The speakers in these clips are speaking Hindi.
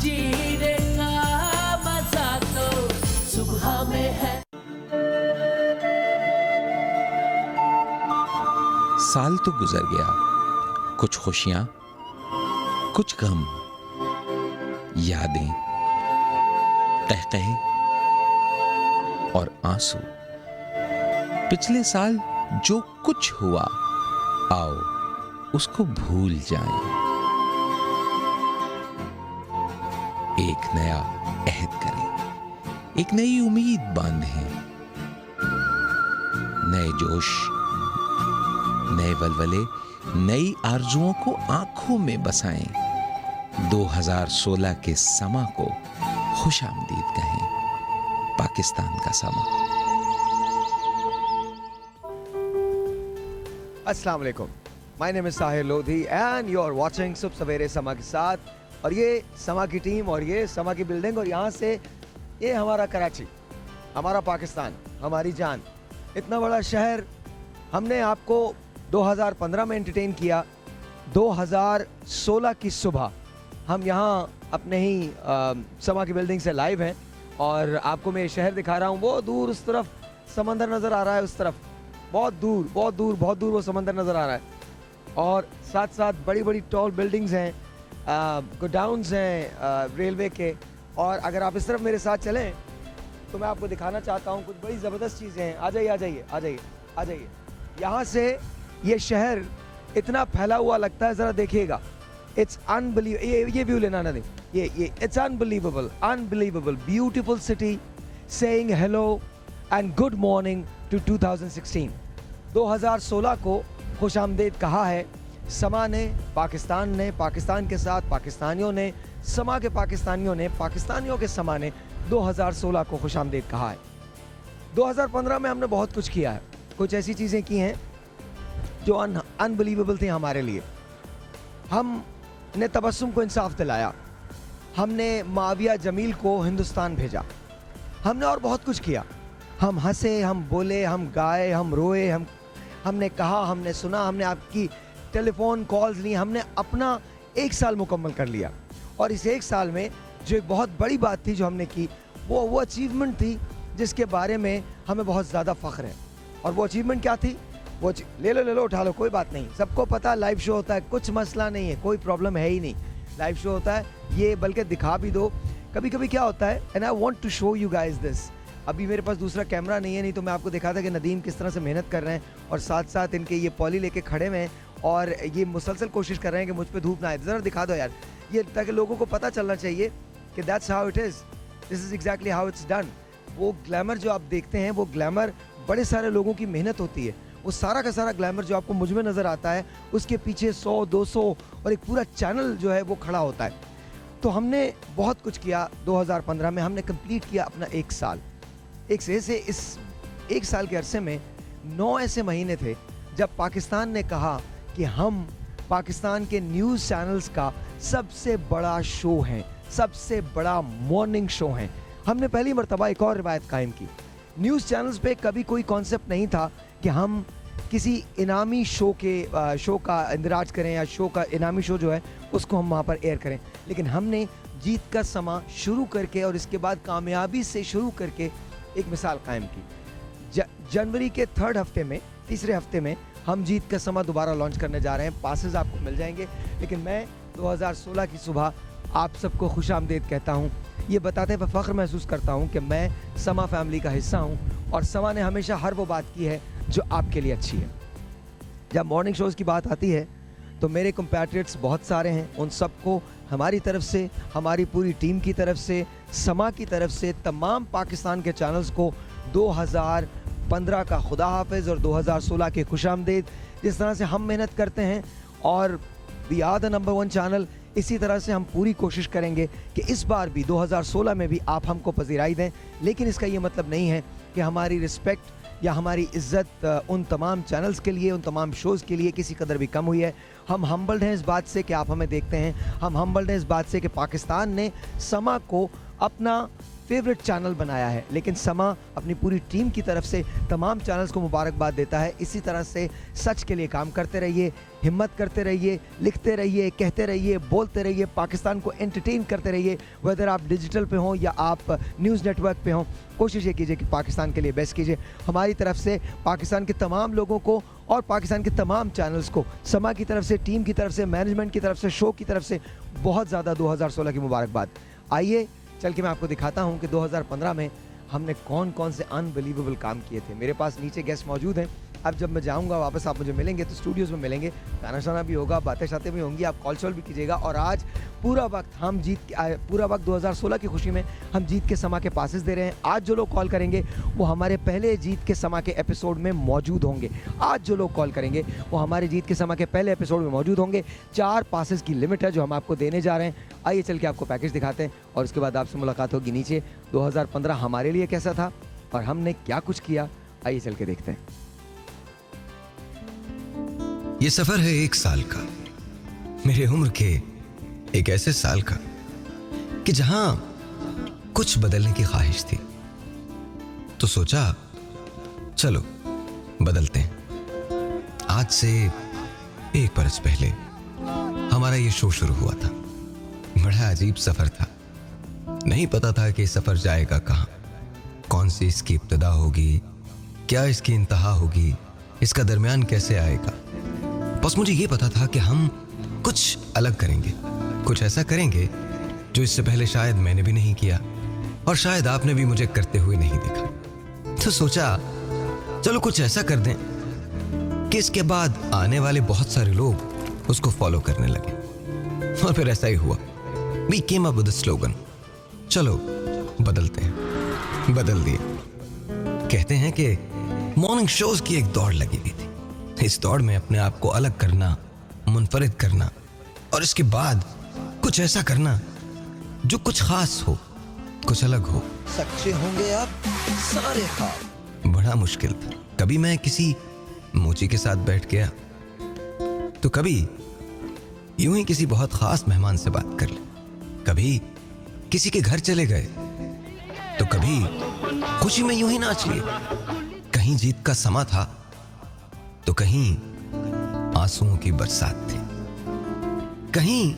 जीने का मजा तो सुबह में है। साल तो गुजर गया, कुछ खुशियां, कुछ गम, यादें, कहकहे और आंसू। पिछले साल जो कुछ हुआ, आओ उसको भूल जाएं। एक नया अहद करें, एक नई उम्मीद बांधें, नए जोश, नए वलवले, नई आरजुओं को आंखों में बसाएं। 2016 के समा को खुशामदीद कहें, पाकिस्तान का समा। अस्सलाम वालेकुम, my name is Sahir Lodhi and you are watching Subah Savere समा के साथ। और ये समा की टीम और ये समा की बिल्डिंग और यहाँ से ये हमारा कराची, हमारा पाकिस्तान, हमारी जान, इतना बड़ा शहर। हमने आपको 2015 में एंटरटेन किया। 2016 की सुबह हम यहाँ अपने ही समा की बिल्डिंग से लाइव हैं और आपको मैं ये शहर दिखा रहा हूँ। वो दूर उस तरफ समंदर नज़र आ रहा है, उस तरफ बहुत दूर बहुत दूर बहुत दूर वो समंदर नज़र आ रहा है। और साथ साथ बड़ी बड़ी टॉल बिल्डिंग्स हैं, गोडाउन्स हैं रेलवे के। और अगर आप इस तरफ मेरे साथ चलें तो मैं आपको दिखाना चाहता हूँ कुछ बड़ी ज़बरदस्त चीज़ें हैं। आ जाइए आ जाइए आ जाइए आ जाइए। यहाँ से ये शहर इतना फैला हुआ लगता है, ज़रा देखिएगा। It's unbelievable. ये व्यू लेना ना दे, ये it's unbelievable, unbelievable beautiful city saying hello and good morning to 2016। 2016 को खुशामदीद कहा है समा ने, पाकिस्तान ने, पाकिस्तान के साथ पाकिस्तानियों ने, समा के पाकिस्तानियों ने, पाकिस्तानियों के समा ने 2016 को खुशामदीद कहा है। 2015 में हमने बहुत कुछ किया है, कुछ ऐसी चीज़ें की हैं जो अनबिलीवेबल थी हमारे लिए। हमने तबस्सुम को इंसाफ दिलाया, हमने माविया जमील को हिंदुस्तान भेजा, हमने और बहुत कुछ किया। हम हंसे, हम बोले, हम गाए, हम रोए, हमने कहा, हमने सुना, हमने आपकी टेलीफोन कॉल्स ली। हमने अपना 1 साल मुकम्मल कर लिया। और इस 1 साल में जो एक बहुत बड़ी बात थी जो हमने की, वो अचीवमेंट थी जिसके बारे में हमें बहुत ज़्यादा फ़ख्र है। और वो अचीवमेंट क्या थी? वो ले लो उठा लो, कोई बात नहीं। सबको पता लाइव शो होता है, कुछ मसला नहीं है, कोई प्रॉब्लम है ही नहीं। लाइव शो होता है, ये बल्कि दिखा भी दो। कभी कभी क्या होता है, and I want to show you guys this. अभी मेरे पास दूसरा कैमरा नहीं है, नहीं तो मैं आपको दिखाता कि नदीम किस तरह से मेहनत कर रहे हैं और साथ साथ इनके ये पॉली लेके खड़े हुए हैं और ये मुसलसल कोशिश कर रहे हैं कि मुझ पे धूप ना आए। ज़रा दिखा दो यार ये, ताकि लोगों को पता चलना चाहिए कि that's how it is, this is exactly how it's done. वो ग्लैमर जो आप देखते हैं, वो ग्लैमर बड़े सारे लोगों की मेहनत होती है। वो सारा का सारा ग्लैमर जो आपको मुझ में नज़र आता है, उसके पीछे 100-200 और एक पूरा चैनल जो है वो खड़ा होता है। तो हमने बहुत कुछ किया। 2015 में हमने कंप्लीट किया अपना 1 साल। इस 1 साल के अरसे में 9 ऐसे महीने थे जब पाकिस्तान ने कहा कि हम पाकिस्तान के न्यूज़ चैनल्स का सबसे बड़ा शो हैं, सबसे बड़ा मॉर्निंग शो हैं। हमने पहली मर्तबा एक और रिवायत कायम की। न्यूज़ चैनल्स पे कभी कोई कॉन्सेप्ट नहीं था कि हम किसी इनामी शो का इंदराज करें या शो का इनामी शो जो है उसको हम वहाँ पर एयर करें। लेकिन हमने जीत का समा शुरू करके और इसके बाद कामयाबी से शुरू करके एक मिसाल कायम की। जनवरी के 3rd हफ्ते में, तीसरे हफ्ते में हम जीत का समा दोबारा लॉन्च करने जा रहे हैं। पासेस आपको मिल जाएंगे। लेकिन मैं 2016 की सुबह आप सबको खुशामदीद कहता हूँ। ये बताते हुए फ़ख्र महसूस करता हूँ कि मैं समा फैमिली का हिस्सा हूँ और समा ने हमेशा हर वो बात की है जो आपके लिए अच्छी है। जब मॉर्निंग शोज़ की बात आती है तो मेरे कंपैट्रियट्स बहुत सारे हैं। उन सबको हमारी तरफ से, हमारी पूरी टीम की तरफ से, समा की तरफ से, तमाम पाकिस्तान के चैनल्स को 2015 का खुदा हाफिज़ और 2016 के खुशामदीद। जिस तरह से हम मेहनत करते हैं और we are the number 1 channel, इसी तरह से हम पूरी कोशिश करेंगे कि इस बार भी 2016 में भी आप हमको पजीराई दें। लेकिन इसका ये मतलब नहीं है कि हमारी रिस्पेक्ट या हमारी इज़्ज़त उन तमाम चैनल्स के लिए, उन तमाम शोज़ के लिए किसी कदर भी कम हुई है। हम हम्बल्ड हैं इस बात से कि आप हमें देखते हैं। हम हम्बल्ड हैं इस बात से कि पाकिस्तान ने समा को अपना फेवरेट चैनल बनाया है, लेकिन समा अपनी पूरी टीम की तरफ से तमाम चैनल्स को मुबारकबाद देता है। इसी तरह से सच के लिए काम करते रहिए, हिम्मत करते रहिए, लिखते रहिए, कहते रहिए, बोलते रहिए, पाकिस्तान को एंटरटेन करते रहिए। वेदर आप डिजिटल पे हों या आप न्यूज़ नेटवर्क पे हों, कोशिश ये कीजिए कि पाकिस्तान के लिए बेस्ट कीजिए। हमारी तरफ से पाकिस्तान के तमाम लोगों को और पाकिस्तान के तमाम चैनल्स को, समा की तरफ से, टीम की तरफ से, मैनेजमेंट की तरफ से, शो की तरफ से बहुत ज़्यादा 2016 की मुबारकबाद। आइए चल के मैं आपको दिखाता हूं कि 2015 में हमने कौन कौन से अनबिलीवेबल काम किए थे। मेरे पास नीचे गेस्ट मौजूद हैं। अब जब मैं जाऊंगा वापस, आप मुझे मिलेंगे तो स्टूडियोज़ में मिलेंगे, गाना शाना भी होगा, बातें शातें भी होंगी, आप कॉल शॉल भी कीजिएगा। और आज पूरा वक्त हम पूरा वक्त 2016 की खुशी में हम जीत के समा के पासेस दे रहे हैं। आज जो लोग कॉल करेंगे वो हमारे पहले जीत के समा के एपिसोड में मौजूद होंगे। आज जो लोग कॉल करेंगे वो हमारे जीत के समा के पहले एपिसोड में मौजूद होंगे। 4 पासेस की लिमिट है जो हम आपको देने जा रहे हैं। आइए चल के आपको पैकेज दिखाते हैं और उसके बाद आपसे मुलाकात होगी नीचे। 2015 हमारे लिए कैसा था और हमने क्या कुछ किया, आइए चल के देखते हैं। ये सफर है 1 साल का, मेरे उम्र के एक ऐसे साल का कि जहां कुछ बदलने की ख्वाहिश थी, तो सोचा चलो बदलते हैं। आज से 1 बरस पहले हमारा ये शो शुरू हुआ था। बड़ा अजीब सफर था, नहीं पता था कि सफर जाएगा कहां, कौन सी इसकी इब्तिदा होगी, क्या इसकी इंतहा होगी, इसका दरमियान कैसे आएगा। बस मुझे ये पता था कि हम कुछ अलग करेंगे, कुछ ऐसा करेंगे जो इससे पहले शायद मैंने भी नहीं किया और शायद आपने भी मुझे करते हुए नहीं देखा। तो सोचा चलो कुछ ऐसा कर दें कि इसके बाद आने वाले बहुत सारे लोग उसको फॉलो करने लगे। और फिर ऐसा ही हुआ। We came up with a slogan, चलो बदलते हैं। बदल दिए। कहते हैं कि मॉर्निंग शोज की एक दौड़ लगी हुई थी। इस दौड़ में अपने आप को अलग करना, मुनफरिद करना और इसके बाद कुछ ऐसा करना जो कुछ खास हो, कुछ अलग हो। सच्चे होंगे आप सारे ख्वाब। बड़ा मुश्किल था। कभी मैं किसी मोची के साथ बैठ गया तो कभी यूं ही किसी बहुत खास मेहमान से बात कर ले, कभी किसी के घर चले गए तो कभी खुशी में यूं ही नाच लिए। कहीं जीत का समा था तो कहीं आंसुओं की बरसात थी, कहीं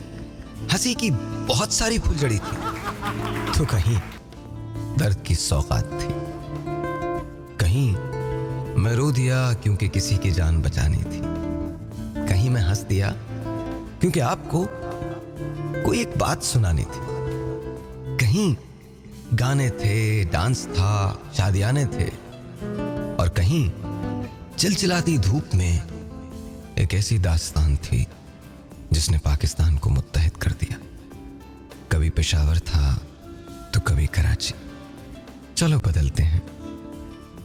हंसी की बहुत सारी फुलझड़ी थी तो कहीं दर्द की सौगात थी। कहीं मैं रो दिया क्योंकि किसी की जान बचानी थी, कहीं मैं हंस दिया क्योंकि आपको कोई एक बात सुनानी थी। कहीं गाने थे, डांस था, शादियाने थे और कहीं चिलचिलाती धूप में एक ऐसी दास्तान थी जिसने पाकिस्तान को मुत्तहिद कर दिया। कभी पेशावर था तो कभी कराची। चलो बदलते हैं।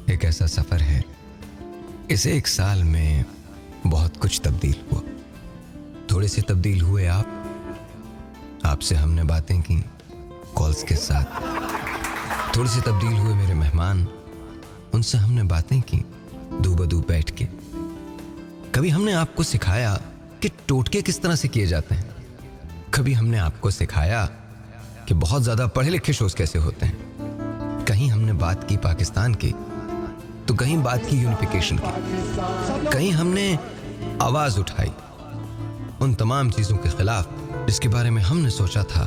एक ऐसा सफर है, इस 1 साल में बहुत कुछ तब्दील हुआ। थोड़े से तब्दील हुए आपसे हमने बातें की कॉल्स के साथ। थोड़े से तब्दील हुए मेरे मेहमान, उनसे हमने बातें की दो बदू बैठ के। कभी हमने आपको सिखाया कि टोटके किस तरह से किए जाते हैं, कभी हमने आपको सिखाया कि बहुत ज्यादा पढ़े लिखे शोज कैसे होते हैं। कहीं हमने बात की पाकिस्तान की तो कहीं बात की यूनिफिकेशन की, कहीं हमने आवाज उठाई उन तमाम चीजों के खिलाफ जिसके बारे में हमने सोचा था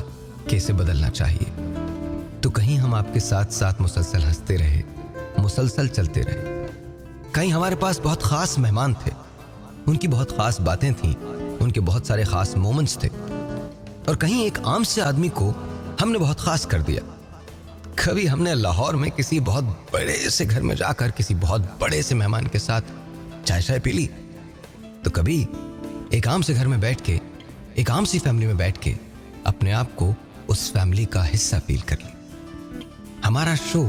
कि इसे बदलना चाहिए। तो कहीं हम आपके साथ साथ मुसलसल हंसते रहे, मुसलसल चलते रहे। कहीं हमारे पास बहुत खास मेहमान थे, उनकी बहुत खास बातें थीं, उनके बहुत सारे खास मोमेंट्स थे। और कहीं एक आम से आदमी को हमने बहुत खास कर दिया। कभी हमने लाहौर में किसी बहुत बड़े से घर में जाकर किसी बहुत बड़े से मेहमान के साथ चाय पी ली, तो कभी एक आम से घर में बैठ के, एक आम सी फैमिली में बैठ के अपने आप को उस फैमिली का हिस्सा फील कर ली। हमारा शो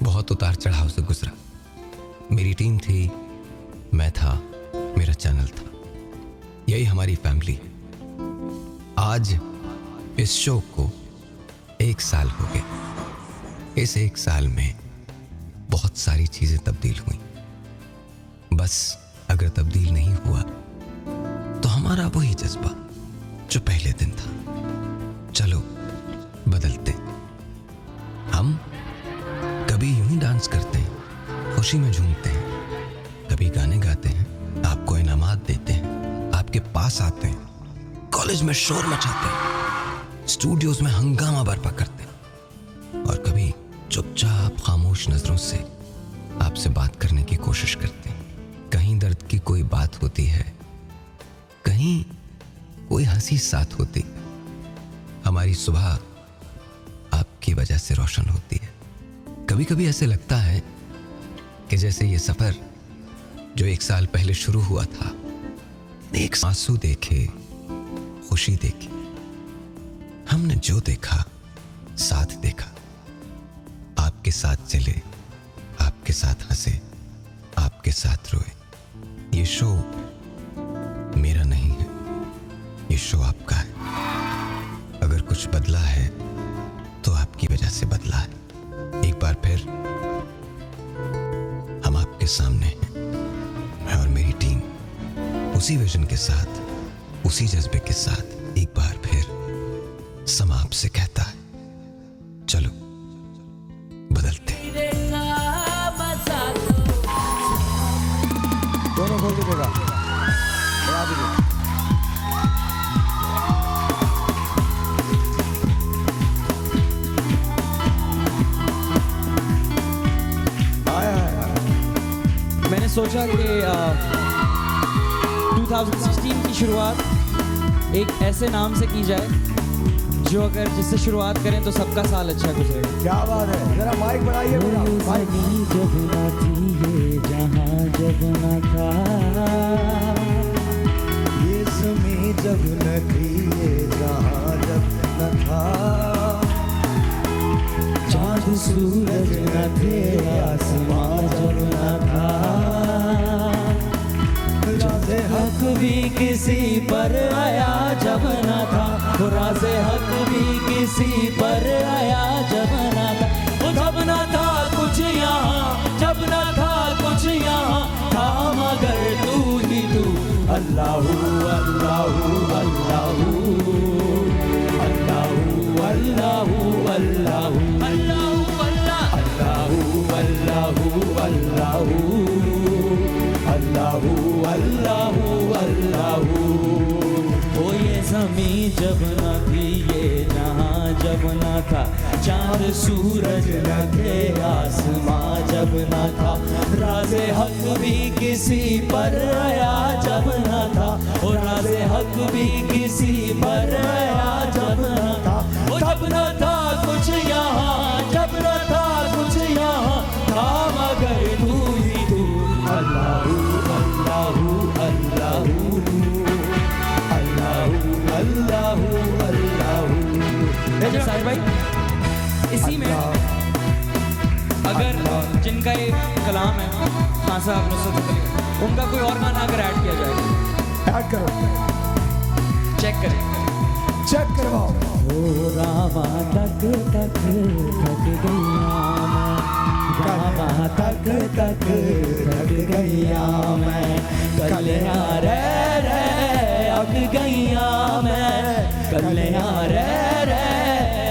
बहुत उतार चढ़ाव से गुजरा। मेरी टीम थी, मैं था, मेरा चैनल था, यही हमारी फैमिली है। आज इस शो को 1 साल हो गया। इस 1 साल में बहुत सारी चीजें तब्दील हुई। बस अगर तब्दील नहीं हुआ तो हमारा वही जज्बा जो पहले दिन था। चलो बदलते। खुशी में झूमते हैं, कभी गाने गाते हैं, आपको इनामात देते हैं, आपके पास आते हैं, कॉलेज में शोर मचाते हैं, स्टूडियोज में हंगामा बर्पा करते हैं, और कभी चुपचाप खामोश नजरों से आपसे बात करने की कोशिश करते हैं। कहीं दर्द की कोई बात होती है, कहीं कोई हंसी साथ होती है। हमारी सुबह आपकी वजह से रोशन होती है। कभी कभी ऐसे लगता है कि जैसे ये सफर जो 1 साल पहले शुरू हुआ था, एक आंसू देखे, खुशी देखी, हमने जो देखा साथ देखा, आपके साथ चले, आपके साथ हंसे, आपके साथ रोए। ये शो मेरा नहीं है, ये शो आपका है। अगर कुछ बदला है तो आपकी वजह से बदला है। एक बार फिर हम आपके सामने हैं, मैं और मेरी टीम, उसी विजन के साथ, उसी जज्बे के साथ। एक बार फिर समा आपसे कहता है, चलो बदलते। दोनों खोल दीजिएगा। बढ़ा दीजिए। मैंने सोचा कि 2016 की शुरुआत एक ऐसे नाम से की जाए जो अगर जिससे शुरुआत करें तो सबका साल अच्छा गुजरेगा। क्या बात है, जरा माइक बढ़ाइए पूरा। माइक। जब न थी ये जहां जब न था, ये समय जब न थी ये जहां जब न था, चाँद सूरज न थे आसमां जब न था, राज़े हक भी किसी पर आया जब न था, वो राज़े हक भी किसी पर आया जब न था, वो जब न था कुछ यहाँ, जब न था कुछ यहाँ, था मगर तू ही तू। अल्लाहू अल्लाहू अल्लाहू अल्लाहू अल्लाहू अल्लाहू अल्लाहू अल्लाहू अल्लाहू अल्लाहू अल्लाहू। ओ ये ज़मीं जब न थी ये जहां जब न था, चाँद सूरज न थे आसमां जब न था, राज़े हक भी किसी पर आया जब न था, और राज़े हक भी किसी पर आया जब न था, वो जब न था कुछ यहाँ, जब न था कुछ यहाँ, था मगर तू ही तू। अल्लाहू अल्लाहू अल्लाहू अल्लाहू अल्लाहू अल्लाहू। साहिब भाई, इसी में अगर जिनका ये कलाम है खान साहब नुसरत फतेह अली, उनका कोई और गाना अगर ऐड किया जाए, ऐड करो, चेक करें, चेक करवाओ। ओ रामा तक तक थक गया मैं, रामा तक तक थक गया मैं, कलियां रे अक गईया मैं, कलियां रे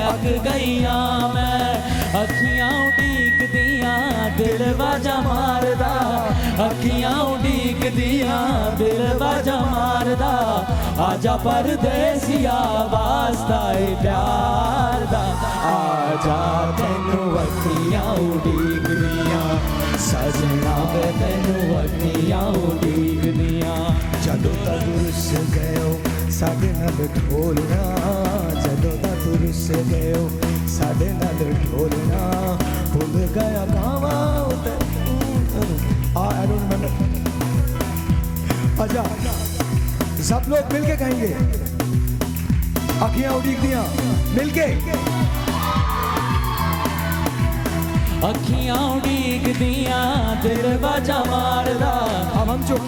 अक गईया मैं, अखियां उड़ीक दियां दिल बाजा मारदा, अखियां उड़ीक दियां दिल बाजा मारदा, आजा परदेसिया वास्ता प्यार दा, आजा तैनू अखियां उड़ीक दियां सजना वे तैनू अखियां उड़ीक दियां। ਜਦੋਂ ਤਾਂ ਤੁਰਸ ਗਇਓ ਸਾਡੇ ਨਾਲ ਢੋਲਣਾ, ਜਦੋਂ ਤਾਂ ਤੁਰਸ ਗਇਓ ਸਾਡੇ ਨਾਲ ਢੋਲਣਾ, ਭੁੱਲ ਗਿਆ ਕਾਵਾਂ ਉਤੇ I don't remember। अच्छा, सब लोग मिलके कहेंगे, अखियां उड़ीक दियां मिलके, अखियां उड़ीक दियां दिल बाजा मारदा। अब हम चुप।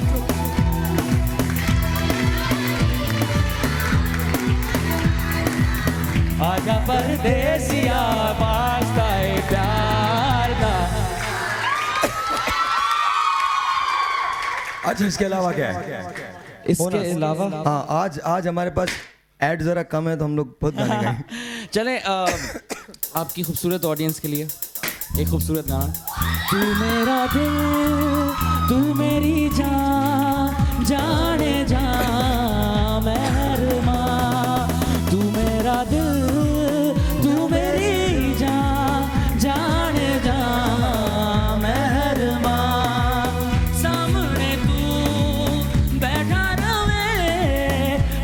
आजा परदेसिया वास्ता प्यार दा। अच्छा, इसके अलावा क्या है? इसके अलावा हाँ, आज हमारे पास ऐड जरा कम है तो हम लोग बहुत गाने गाएंगे। चलें, आपकी खूबसूरत ऑडियंस के लिए एक खूबसूरत गाना। तू मेरा दिल, तू मेरी जान, जाने जा मेहरमा। तू मेरा दिल, तू मेरी जान, जाने जा मेहरमा। सामने तू बैठा रहे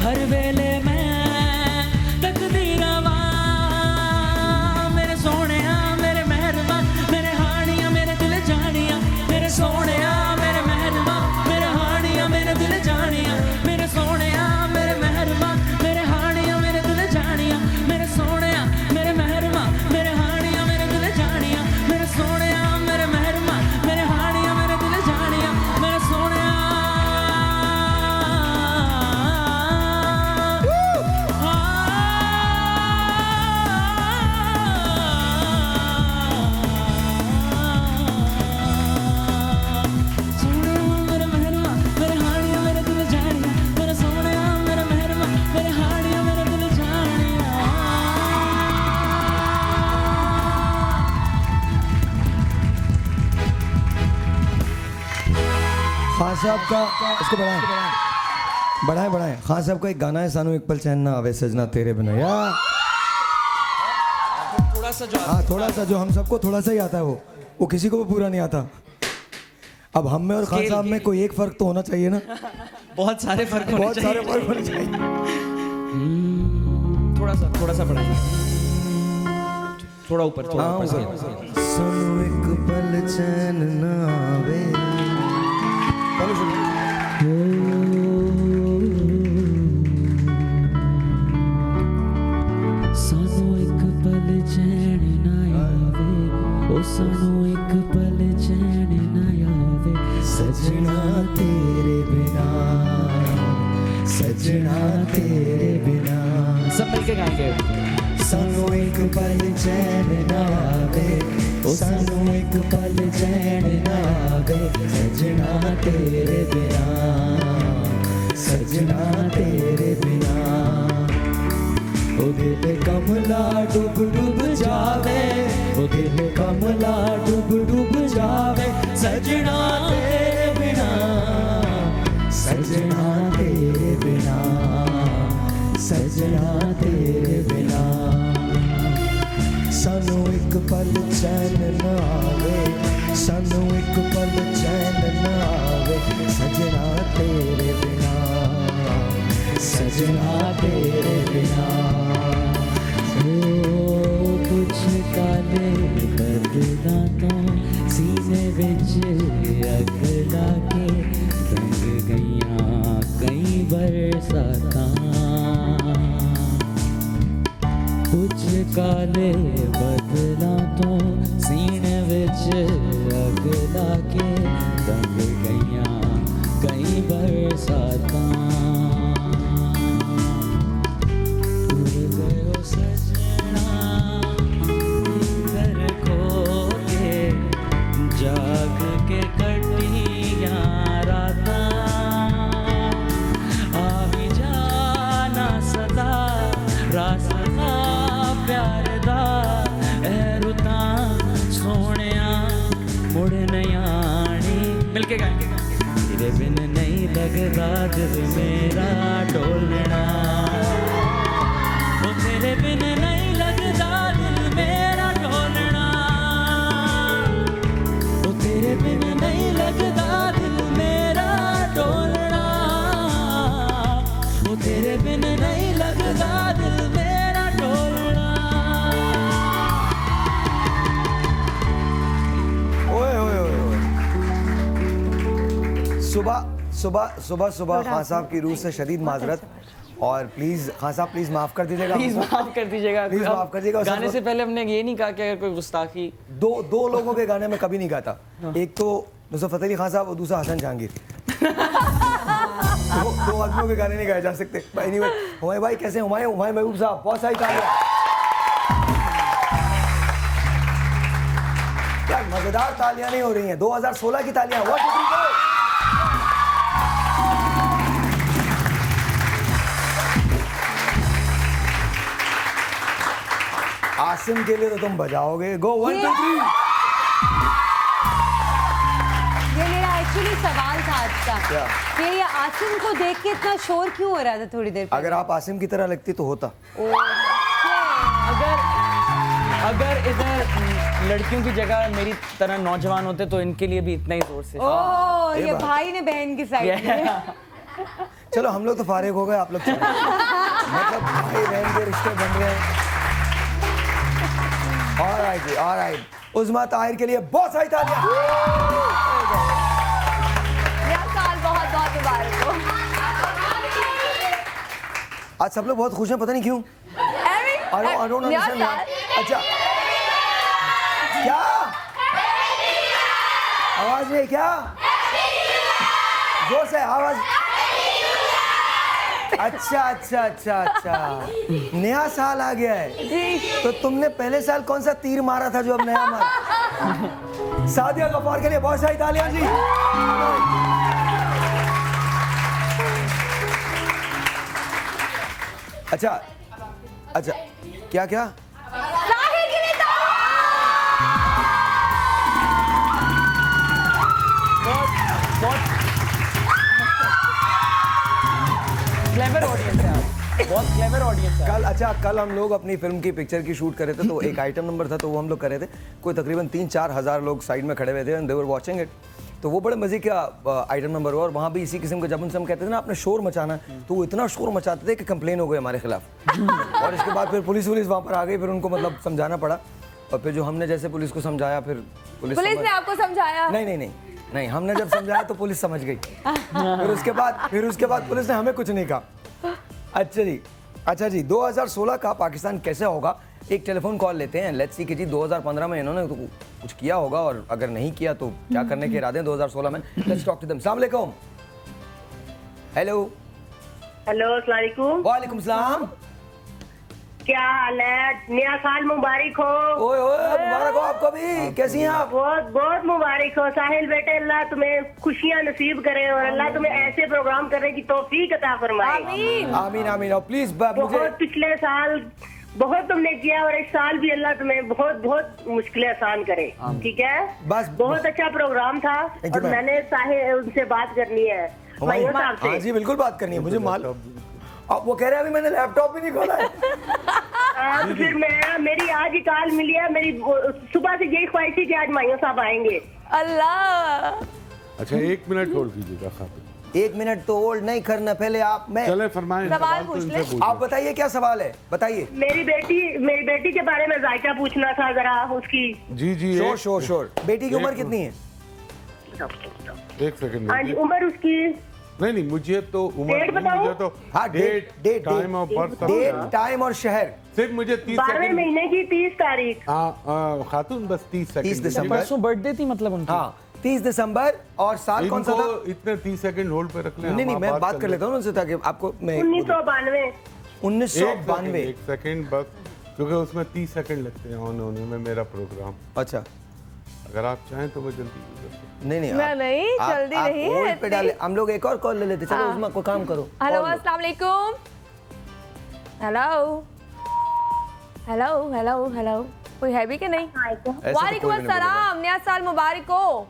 हर वेले मैं तकदी रवा। मेरे सोहणिया मेरे मेहरमा, मेरे हानिया मेरे दिल जानिया। मेरे सोहणिया मेरे मेहरमा, मेरे हानिया मेरे दिल जानिया। मेरे सोहणिया मेरे मेहरमा, मेरे हानिया मेरे दिल जानिया। मेरे सोहणिया मेरे मेहरमा, मेरे हानिया मेरे दिल जानिया। मेरे सोहणिया मेरे मेहरमा, मेरे हानिया मेरे दिल जानिया। मेरे सोहणिया मेरे मेहरमा, मेरे हानिया मेरे दिल जानिया। मेरे सोहणिया मेरे मेहरमा, मेरे हानिया मेरे दिल जानिया। खान साहब का इसको बढ़ाएं। खान साहब का एक गाना है, सानू एक पल चैन ना आवे सजना तेरे बिना। या थोड़ा सा जो हाँ, थोड़ा सा जो हम सबको थोड़ा सा ही आता है, वो किसी को भी पूरा नहीं आता। अब हम में और खान साहब में कोई एक फर्क तो होना चाहिए ना। बहुत सारे फर्क होने बहुत सारे फर्क होने चाहिए। थोड़ा सा बढ़ाइए, थोड़ा ऊपर, थोड़ा ऊपर से। सानू एक पल चैन ना आवे। चलो शुरू। सानू एक पल चैन ना आवे, ओ सानू एक पल चैन ना आवे। सजना तेरे बिना, सजना तेरे बिना। सब मिलके गाएंगे। सानू एक पल चैन ना आवे, ओ सानू एक पल चैन ना आवे। सजना तेरे बिना, सजना तेरे बिना। ओ दिल कमला डूब डूब जावे, ओ दिल कमला डूब डूब जावे। सजना तेरे बिना, सजना तेरे बिना, सजना तेरे बिना। सानू एक पल चैन ना आवे, सानू एक पल चैन ना आवे। सजना तेरे बिना, सजना तेरे बिना। ओ कुछ काले बदला तो सीने विच अग लाके रंग गईयां कई बरसातां। कुछ काले बदला तो सीने विच अग लाके रंग गईयां कई बरसातां। उड़ गयो सजना घर खो के, जाग के कटियां रातां। आवी जाना सदा रास्ता प्यार दा ऐ रुतां सोहणिया मुड़ नहीं आनी। मिलके गाएंगे। तेरे बिन नहीं लगदा दिल मेरा डोलना, ओ तेरे बिन नहीं लगदा दिल मेरा डोलना। ओ तेरे बिन नहीं लगदा दिल मेरा डोलना। ओ तेरे बिन नहीं लगदा दिल मेरा डोलना। ओए ओए ओए। सुबह खान साहब की रूह से शदीद माजरत। और प्लीज खान साहब प्लीज माफ कर दीजिएगा। प्लीज माफ कर दीजिएगा। प्लीज माफ कर दीजिएगा। गाने से पहले हमने ये नहीं कहा कि अगर कोई गुस्ताखी। दो लोगों के गाने में कभी नहीं गाता। एक तो नुसरत फतेह अली खान साहब और दूसरा हसन जहांगीर। दो आदमियों के गाने नहीं गाए जा सकते। एनीवे, हुमायूं भाई कैसे? हुमायूं महबूब साहब, बहुत सारी तालियां। क्या मजेदार तालियां नहीं हो रही हैं। 2016 की तालियां। One, two, three, go! Asim के लिए तो तुम बजाओगे। गो 1 2 3। एक्चुअली सवाल था आज का क्या? कि ये आसिम को देख के इतना शोर क्यों हो रहा था थोड़ी देर अगर आप आसिम की तरह लगती तो होता। अगर इधर लड़कियों की जगह मेरी तरह नौजवान होते तो इनके लिए भी इतना ही जोर से ओह ये ये बात। भाई ने बहन की साइड में चलो हम लोग तो फारिग हो गए, आप लोग चलो। मतलब भाई बहन के रिश्ते बन रहे हैं। ऑलराइट जी, ऑलराइट। उस्मा ताहिर के लिए बहुत सारी तालियां। नया साल बहुत बहुत मुबारक हो। आज सब लोग बहुत खुश हैं, पता नहीं क्यों। I don't नया understand साल। why। अच्छा क्या आवाज नहीं, क्या जोर से आवाज। अच्छा अच्छा अच्छा अच्छा, नया साल आ गया है तो तुमने पहले साल कौन सा तीर मारा था जो अब नया मारा? सादिया गफ्फार के लिए बहुत सारी तालियां जी। अच्छा अच्छा, क्या क्या क्लेवर ऑडियंस है आप, बहुत क्लेवर ऑडियंस है। कल, अच्छा कल हम लोग अपनी फिल्म की पिक्चर की शूट कर रहे थे तो एक आइटम नंबर था तो वो हम लोग कर रहे थे। कोई तकरीबन 3-4 हज़ार लोग साइड में खड़े हुए थे and they were watching it. तो वो बड़े मजे का आइटम नंबर हुआ और वहाँ भी इसी किस्म का जब उनसे हम कहते थे ना आपने शोर मचाना, तो वो इतना शोर मचाते थे कि कंप्लेन हो गई हमारे खिलाफ। और इसके बाद फिर पुलिस वहाँ पर आ गई, फिर उनको मतलब समझाना पड़ा। और फिर जो हमने जैसे पुलिस को समझाया, फिर पुलिस ने आपको समझाया? नहीं, हमने जब समझाया तो पुलिस समझ गई। फिर उसके बाद पुलिस ने हमें कुछ नहीं कहा। अच्छा जी 2016 का पाकिस्तान कैसे होगा, एक टेलीफोन कॉल लेते हैं। लेट्स सी कि जी 2015 में इन्होंने तो कुछ किया होगा और अगर नहीं किया तो क्या करने के इरादे हैं 2016 में। Let's talk to them. अस्सलाम वालेकुम। हेलो अस्सलाम वालेकुम। वालेकुम सलाम। क्या हाल है? नया साल मुबारक हो। ओए मुबारक हो आपको भी। कैसी हैं आप? बहुत बहुत मुबारक हो साहिल बेटे। अल्लाह तुम्हें खुशियां नसीब करे और अल्लाह तुम्हें ऐसे प्रोग्राम करने की तौफीक अता फरमाए। आमीन आमीन। और प्लीज मुझे बहुत पिछले साल बहुत तुमने किया और इस साल भी अल्लाह तुम्हें बहुत बहुत मुश्किलें आसान करे, ठीक है? बस बहुत अच्छा प्रोग्राम था Thank you, और ma'am। मैंने साहिल उनसे बात करनी है, भाइयों साहब हाँ से। जी बिल्कुल बात करनी है मुझे मालूम। अब वो कह रहे हैं अभी मैंने लैपटॉप भी नहीं खोला है। तो फिर मेरी आज ही कॉल मिली है। मेरी सुबह से यही ख्वाहिश थी कि आज माइयों साहब आएंगे। अल्लाह। अच्छा 1 मिनट होल्ड कीजिएगा खातिर। 1 मिनट तो होल्ड नहीं करना, पहले आप मैं चले फरमाएं। सवाल तो पूछ इनसे ले। पूछिए। आप बताइए क्या सवाल है, बताइए। मेरी बेटी के बारे में जायका पूछना था जरा उसकी। जी श्योर। बेटी की उम्र कितनी है? 1 सेकंड। हाँ जी, उम्र उसकी नहीं मुझे तो उम्र डेट नहीं, बताओ। मुझे तो हाँ, date, time of birth date, time और शहर। सिर्फ मुझे 30 12वें सेकंड। महीने की 30 तारीख। हाँ खातून बस 30 सेकंड। 30 दिसंबर। परसों बर्थडे थी मतलब उनकी। हाँ 30 दिसंबर। और साल कौन सा था? इतने 30 सेकंड होल्ड पे रख लें। नहीं मैं बात कर लेता हूँ उनसे ताकि आपको मैं 1992। 1992। 1 सेकंड बस, क्योंकि उसमें 30 सेकंड लगते हैं ऑन होने में मेरा प्रोग्राम। अच्छा अगर आप चाहें तो मैं जल्दी नहीं मैं नहीं, जल्दी नहीं है होल्ड पे डाले। हम लोग एक और कॉल ले लेते। चलो उसमें कोई काम करो। हेलो Call लो। अस्सलाम वालेकुम। हेलो कोई है भी कि नहीं? ऐसे तो कोई वालेकुम भी नहीं अस्सलाम। नया साल मुबारक हो।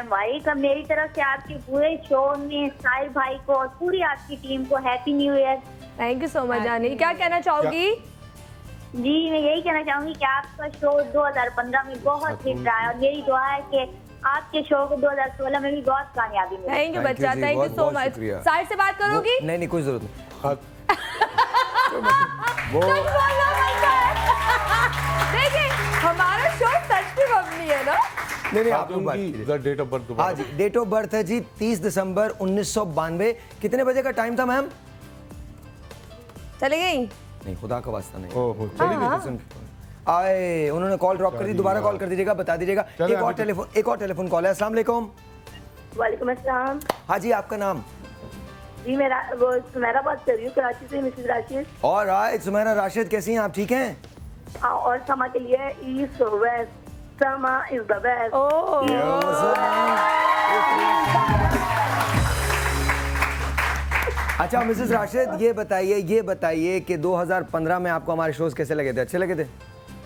भाई का मेरी तरफ से आपके पूरे शो में साहिल भाई को और पूरी आपकी टीम को happy new year. Thank you so much जानी। क्या कहना चाहोगी? जी मैं यही कहना चाहूंगी कि आपका शो 2015 में बहुत हिट रहा है और मेरी दुआ है कि आपके शो को 2016 में भी बहुत कामयाबी मिले। थैंक यू Thank you बच्चा, जी, थैंक यू बहुत- सो बहुत मच। शुक्रिया। साइड से बात करोगी? नहीं कोई जरूरत नहीं। देखिए हमारा शो सच में मबनी है ना। नहीं आप लोग बात कीजिए। The date of birth. हाँ जी डेट ऑफ बर्थ है जी 30 दिसंबर 1992। कितने बजे का टाइम था मैम? चले गई? नहीं खुदा का वास्ता नहीं। ओहो, चली गई किस्म की कॉल। आए उन्होंने कॉल ड्रॉप कर दी। दोबारा कॉल कर दीजिएगा, बता दीजिएगा। चले एक और टेलीफोन कॉल है। अस्सलाम वालेकुम। वालेकुम अस्सलाम। हाँ जी आपका नाम? जी मेरा वो सुमेरा बात कर रही हूँ कराची से, मिसेस राशिद। और राय सुमेरा राशिद कैसी हैं आप? ठीक हैं? और समा के लिए ईस्ट वेस्ट समा इज द बेस्ट। अच्छा मिसेस राशिद ये बताइए कि 2015 में आपको हमारे शोज कैसे लगे थे? अच्छे लगे थे?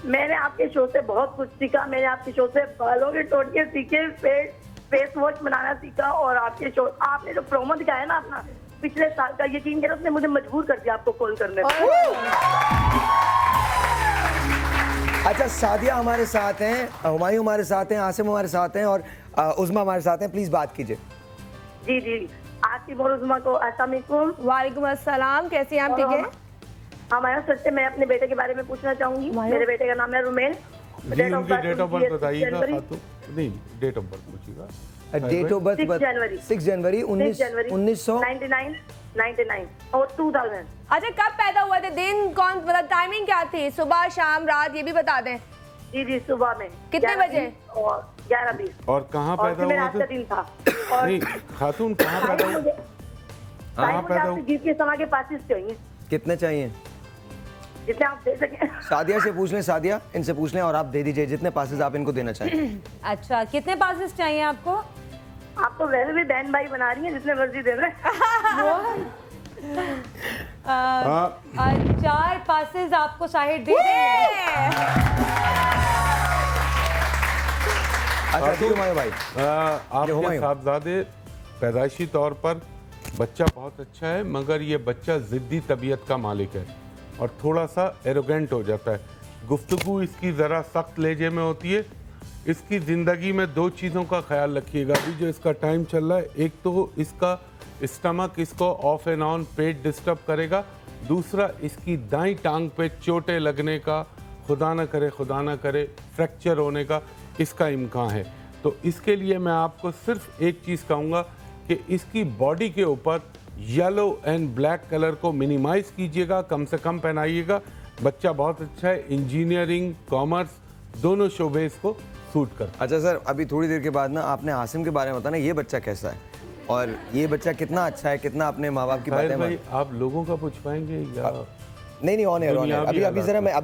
मैंने आपके शो से बहुत कुछ सीखा। मैंने आपके शो से बालों के टोटके सीखे, पेट फेस वॉश बनाना सीखा और आपके शो, आपने जो प्रोमो दिखाया ना अपना पिछले साल का, यकीन करो उसने मुझे मजबूर कर दिया आपको कॉल करने पर। अच्छा, सादिया हमारे साथ हैं, हुमायूं हमारे साथ हैं, आसिम हमारे साथ हैं और उज़मा हमारे साथ हैं। प्लीज बात कीजिए। जी जी, आसिम और उज़मा को अस्सलाम वालेकुम। वालेकुम अस्सलाम, कैसी हैं आप? ठीक है। हमारा सच से मैं अपने बेटे के बारे में पूछना चाहूंगी। मेरे बेटे का नाम है रुमेल। जी, उनकी डेट ऑफ बर्थ बताइएगा। नहीं, डेट ऑफ बर्थ पूछिएगा। डेट ऑफ बर्थ 6 जनवरी 1999 और 2000। अच्छा, कब पैदा हुए थे? दिन कौन, मतलब टाइमिंग क्या थी? सुबह, शाम, रात, ये भी बता दें। जी जी, सुबह में। कितने बजे? और 11:20। और कहाँ पैदा हुआ था? दिन था। नहीं, खातून कहाँ पैदा हुआ? कहाँ पैदा हुआ? जीत के समा के पासिस चाहिए। कितने चाहिए? जितने आप दे सकें। सादिया से पूछ लें, सादिया इनसे पूछ लें और आप दे दीजिए जितने पासेस आप इनको देना चाहें। अच्छा, कितने पासेस चाहिए आपको? आप तो वैसे भी बहन भाई बना रही हैं, जितने मर्जी दे रहे। 4 पासेस आपको साहिर दे दें। अच्छा, हुमायूं भाई, आपके साहबजादे पैदाइशी तौर पर बच्चा बहुत अच्छा है, मगर ये बच्चा जिद्दी तबीयत का मालिक है और थोड़ा सा एरोगेंट हो जाता है। गुफ्तगू इसकी ज़रा सख्त लहजे में होती है। इसकी ज़िंदगी में 2 चीज़ों का ख्याल रखिएगा। अभी जो इसका टाइम चल रहा है, एक तो इसका स्टमक इसको of and on pet disturb करेगा, दूसरा इसकी दाईं टांग पे चोटें लगने का, खुदा ना करे फ्रैक्चर होने का इसका इम्कान है। तो इसके लिए मैं आपको सिर्फ एक चीज़ कहूँगा कि इसकी बॉडी के ऊपर येलो एंड ब्लैक कलर को मिनिमाइज कीजिएगा, कम से कम पहनाइएगा। बच्चा बहुत अच्छा है, इंजीनियरिंग, कॉमर्स दोनों शोबे इसको सूट कर। अच्छा सर, अभी थोड़ी देर के बाद ना आपने आसिम के बारे में बताना, ये बच्चा कैसा है और ये बच्चा कितना अच्छा है, कितना अपने माँ बाप की बातें भाई आप लोगों का पूछ पाएंगे या नहीं? On air. अभी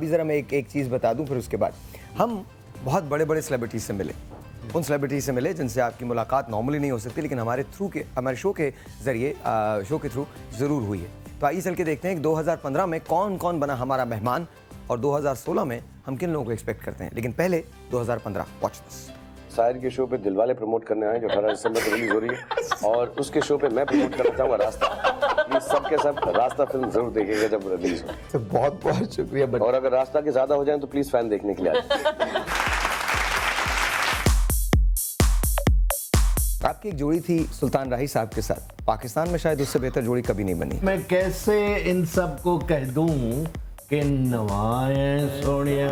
जरा मैं एक चीज़ बता दूं, फिर उसके बाद हम बहुत बड़े बड़े सेलिब्रिटीज से मिले, उन सेलिब्रिटीज से मिले जिनसे आपकी मुलाकात नॉर्मली नहीं हो सकती, लेकिन हमारे शो के जरिए शो के थ्रू ज़रूर हुई है। तो आइए चल के देखते हैं कि 2015 में कौन कौन बना हमारा मेहमान और 2016 में हम किन लोगों को एक्सपेक्ट करते हैं। लेकिन पहले 2015 वॉच दिस। साहिर के शो पे दिलवाले प्रमोट करने आए जो 18 दिसंबर को रिलीज हो रही है, और उसके शो पे मैं प्रमोट करना चाहूँगा रास्ता। प्लीज सबके सब रास्ता फिल्म जरूर देखिएगा जब रिलीज हो। तो बहुत बहुत शुक्रिया। और अगर रास्ता के ज्यादा हो जाए तो प्लीज फैन देखने के लिए आए। आपकी एक जोड़ी थी सुल्तान राही साहब के साथ, पाकिस्तान में शायद उससे बेहतर जोड़ी कभी नहीं बनी। मैं कैसे इन सब को कह दूं कि नवाएं सोनिया।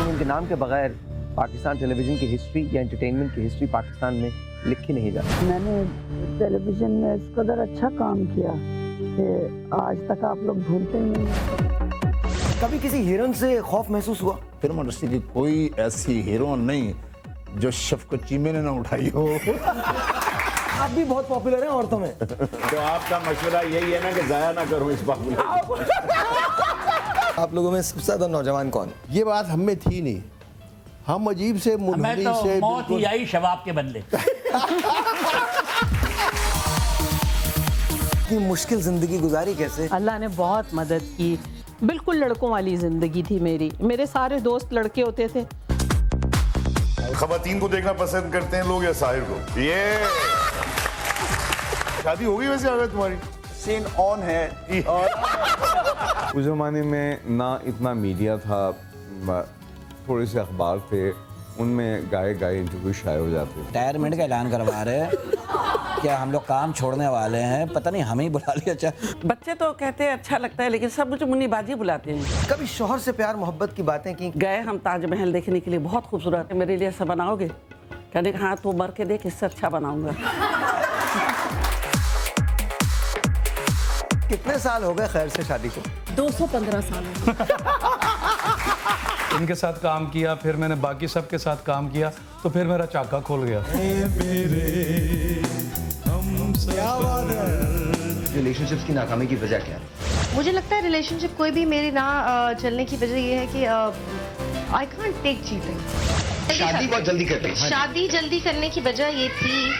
इनके नाम के बगैर पाकिस्तान टेलीविजन की हिस्ट्री या एंटरटेनमेंट की हिस्ट्री पाकिस्तान में लिखी नहीं जाती। मैंने टेलीविजन में इस कदर अच्छा काम किया कि आज तक आप लोग भूलते ही नहीं। कभी किसी हीरोइन से खौफ महसूस हुआ? फिल्म इंडस्ट्री की कोई ऐसी हीरोइन नहीं जो शफकत चीमे ने ना उठाई हो। आप भी बहुत पॉपुलर हैं औरतों में। तो आपका मशवरा यही है ना कि जाया ना करो इस पॉपुलर। आप लोगों में सबसे ज्यादा नौजवान कौन? ये बात हम में थी नहीं, हम अजीब से मुनहरी से मौत ही आई शबाब के बदले। इतनी मुश्किल जिंदगी गुजारी कैसे? अल्लाह ने बहुत मदद की। बिल्कुल लड़कों वाली जिंदगी थी मेरी, मेरे सारे दोस्त लड़के होते थे। खवातीन को देखना पसंद करते हैं लोग या साहिर को? ये शादी हो गई वैसे अगर तुम्हारी? सीन ऑन है। उस जमाने में ना इतना मीडिया था, थोड़े से अखबार थे, उनमें गाए इंटरव्यू शाये हो जाते। रिटायरमेंट का ऐलान करवा रहे हैं, क्या हम लोग काम छोड़ने वाले हैं? पता नहीं हमें ही बुला लिया। अच्छा, बच्चे तो कहते हैं अच्छा लगता है, लेकिन सब मुझे मुन्नीबाजी बुलाते हैं। कभी शौहर से प्यार मोहब्बत की बातें की? गए हम ताजमहल देखने के लिए, बहुत खूबसूरत है, मेरे लिए ऐसा बनाओगे? कहने का हाँ, तू मर के देख, इससे अच्छा बनाऊंगा। कितने साल हो गए खैर से शादी को? 215 साल। इनके साथ काम किया, फिर मैंने बाकी सबके साथ काम किया, तो फिर मेरा चाका खोल गया। रिलेशनशिप्स की नाकामी की वजह क्या है? मुझे लगता है रिलेशनशिप कोई भी मेरी ना चलने की वजह ये है कि आई कांट टेक चीटिंग। शादी बहुत जल्दी करते हैं। शादी जल्दी करने की वजह ये थी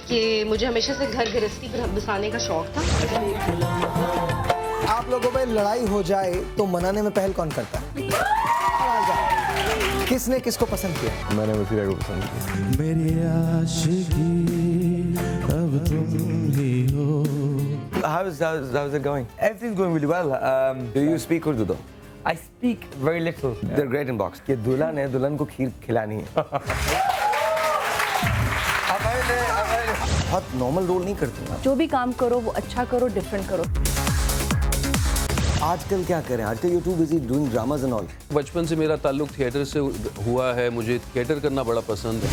कि मुझे हमेशा से घर गृहस्थी बसाने का शौक था। आप लोगों में लड़ाई हो जाए तो मनाने में पहल कौन करता है? किसने किसको पसंद किया? मैंने वसीला को पसंद किया। मेरी आशिकी अब तुम ही हो। How's it going? Everything's going really well. Do you speak Urdu though? I speak very little. They're great in box. ये दुल्हन है, दुल्हन को खीर खिलानी है। बहुत नॉर्मल रोल नहीं करती ना। जो भी काम करो वो अच्छा करो, डिफरेंट करो। आजकल क्या करें? आजकल you're too busy doing dramas and all. बचपन से मेरा ताल्लुक थिएटर से हुआ है, मुझे थिएटर करना बड़ा पसंद है।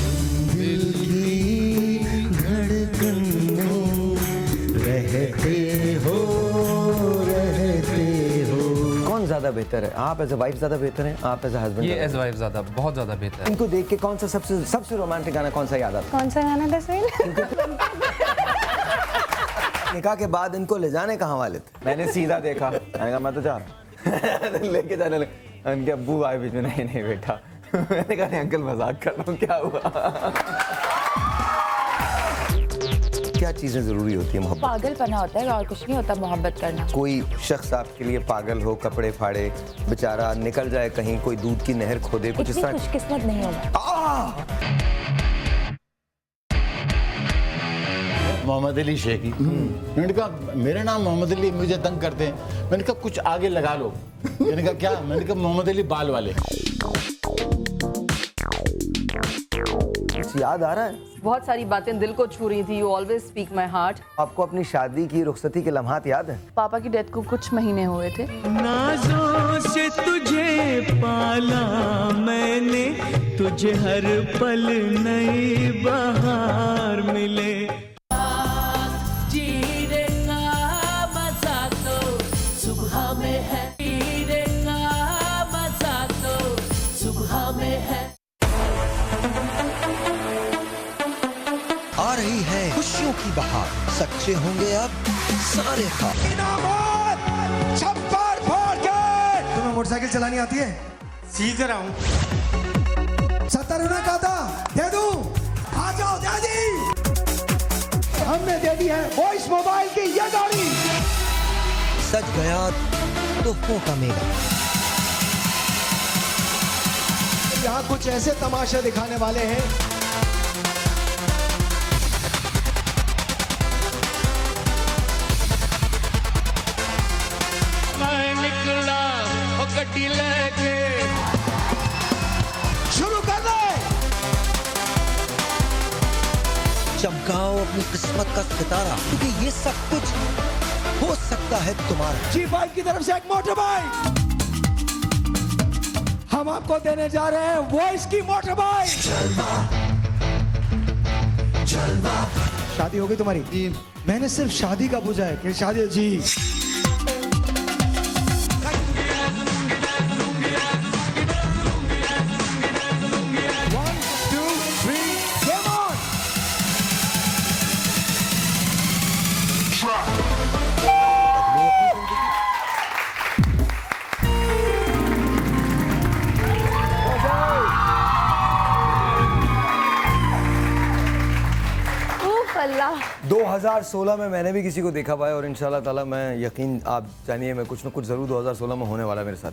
कौन ज्यादा बेहतर है? आप एज अ वाइफ ज्यादा बेहतर हैं, आप एज अ हस्बैंड? ये एज वाइफ ज्यादा, बहुत ज्यादा बेहतर है। इनको देख के कौन सा सबसे रोमांटिक गाना कौन सा याद आता? कौन सा गाना था सोहेल? निकाह के बाद इनको ले जाने कहाँ वाले थे? मैंने सीधा देखा, मैंने कहा मैं तो जा रहा हूँ। लेके जाने लगे। उनके अब्बू आए बीच में, नहीं बेटा। मैंने कहा नहीं अंकल मजाक कर रहा हूँ, क्या हुआ? क्या चीजें जरूरी होती है मोहब्बत? पागलपना होता है और कुछ नहीं होता मोहब्बत करना। कोई शख्स आपके लिए पागल हो, कपड़े फाड़े, बेचारा निकल जाए कहीं, कोई दूध की नहर खोदे, कुछ इस इतनी तरह। खुशकिस्मत नहीं होगा। मोहम्मद अली शेखी। मैंने कहा मेरा नाम मोहम्मद अली, मुझे तंग करते हैं। मैंने कहा कुछ आगे लगा लो। मैंने कहा क्या? मैंने कहा मोहम्मद अली बाल वाले। याद आ रहा है? बहुत सारी बातें दिल को छू रही थी। You always speak my heart. आपको अपनी शादी की रुखसती के लम्हात याद है? पापा की डेथ को कुछ महीने हुए थे। नाज़ों से तुझे पाला मैंने, तुझे हर पल नई बहार मिले। जीने का मजा तो सुबह में है, जीने का मजा तो सुबह में है। आ रही है खुशियों की बहार, सच्चे होंगे अब सारे ख्वाब। तुम्हें मोटरसाइकिल चलानी आती है? सीख रहा हूँ। 70 रुपए का था, दे दूं? आ जाओ दादी। हमने दे दी है वॉइस मोबाइल की ये गाड़ी। सज गया तोहफों का मेला। यहाँ कुछ ऐसे तमाशे दिखाने वाले हैं। निकला वो गड्डी लेके, शुरू कर दे। चमकाओ अपनी किस्मत का सितारा, क्योंकि ये सब कुछ हो सकता है तुम्हारा। G5 की तरफ से एक मोटर बाइक हम आपको देने जा रहे हैं, वॉइस की मोटर बाइक। शादी हो गई तुम्हारी? जी। मैंने सिर्फ शादी का पूछा है कि शादी? जी। अल्लाह। 2016 में मैंने भी किसी को देखा भाई, और इंशाल्लाह ताला मैं यकीन, आप जानिए मैं कुछ ना कुछ जरूर 2016 में होने वाला मेरे साथ।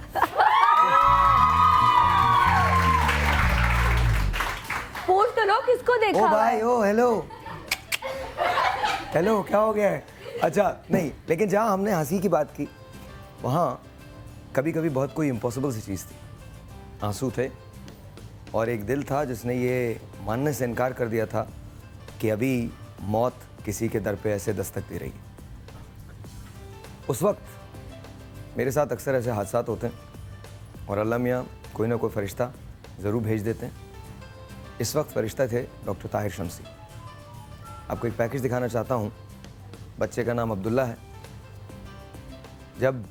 पूछ तो लो किसको देखा? ओ भाई, ओ हेलो हेलो, क्या हो गया है? अच्छा नहीं, लेकिन जहाँ हमने हंसी की बात की, वहाँ कभी कभी बहुत कोई इम्पॉसिबल सी चीज़ थी। आंसू थे और एक दिल था जिसने ये मानने से इनकार कर दिया था कि अभी मौत किसी के दर पे ऐसे दस्तक दे रही है। उस वक्त मेरे साथ अक्सर ऐसे हादसात होते हैं और अल्लाह मियाँ कोई ना कोई फ़रिश्ता ज़रूर भेज देते हैं। इस वक्त फ़रिश्ता थे डॉक्टर ताहिर शमसी। आपको एक पैकेज दिखाना चाहता हूँ। बच्चे का नाम अब्दुल्ला है। जब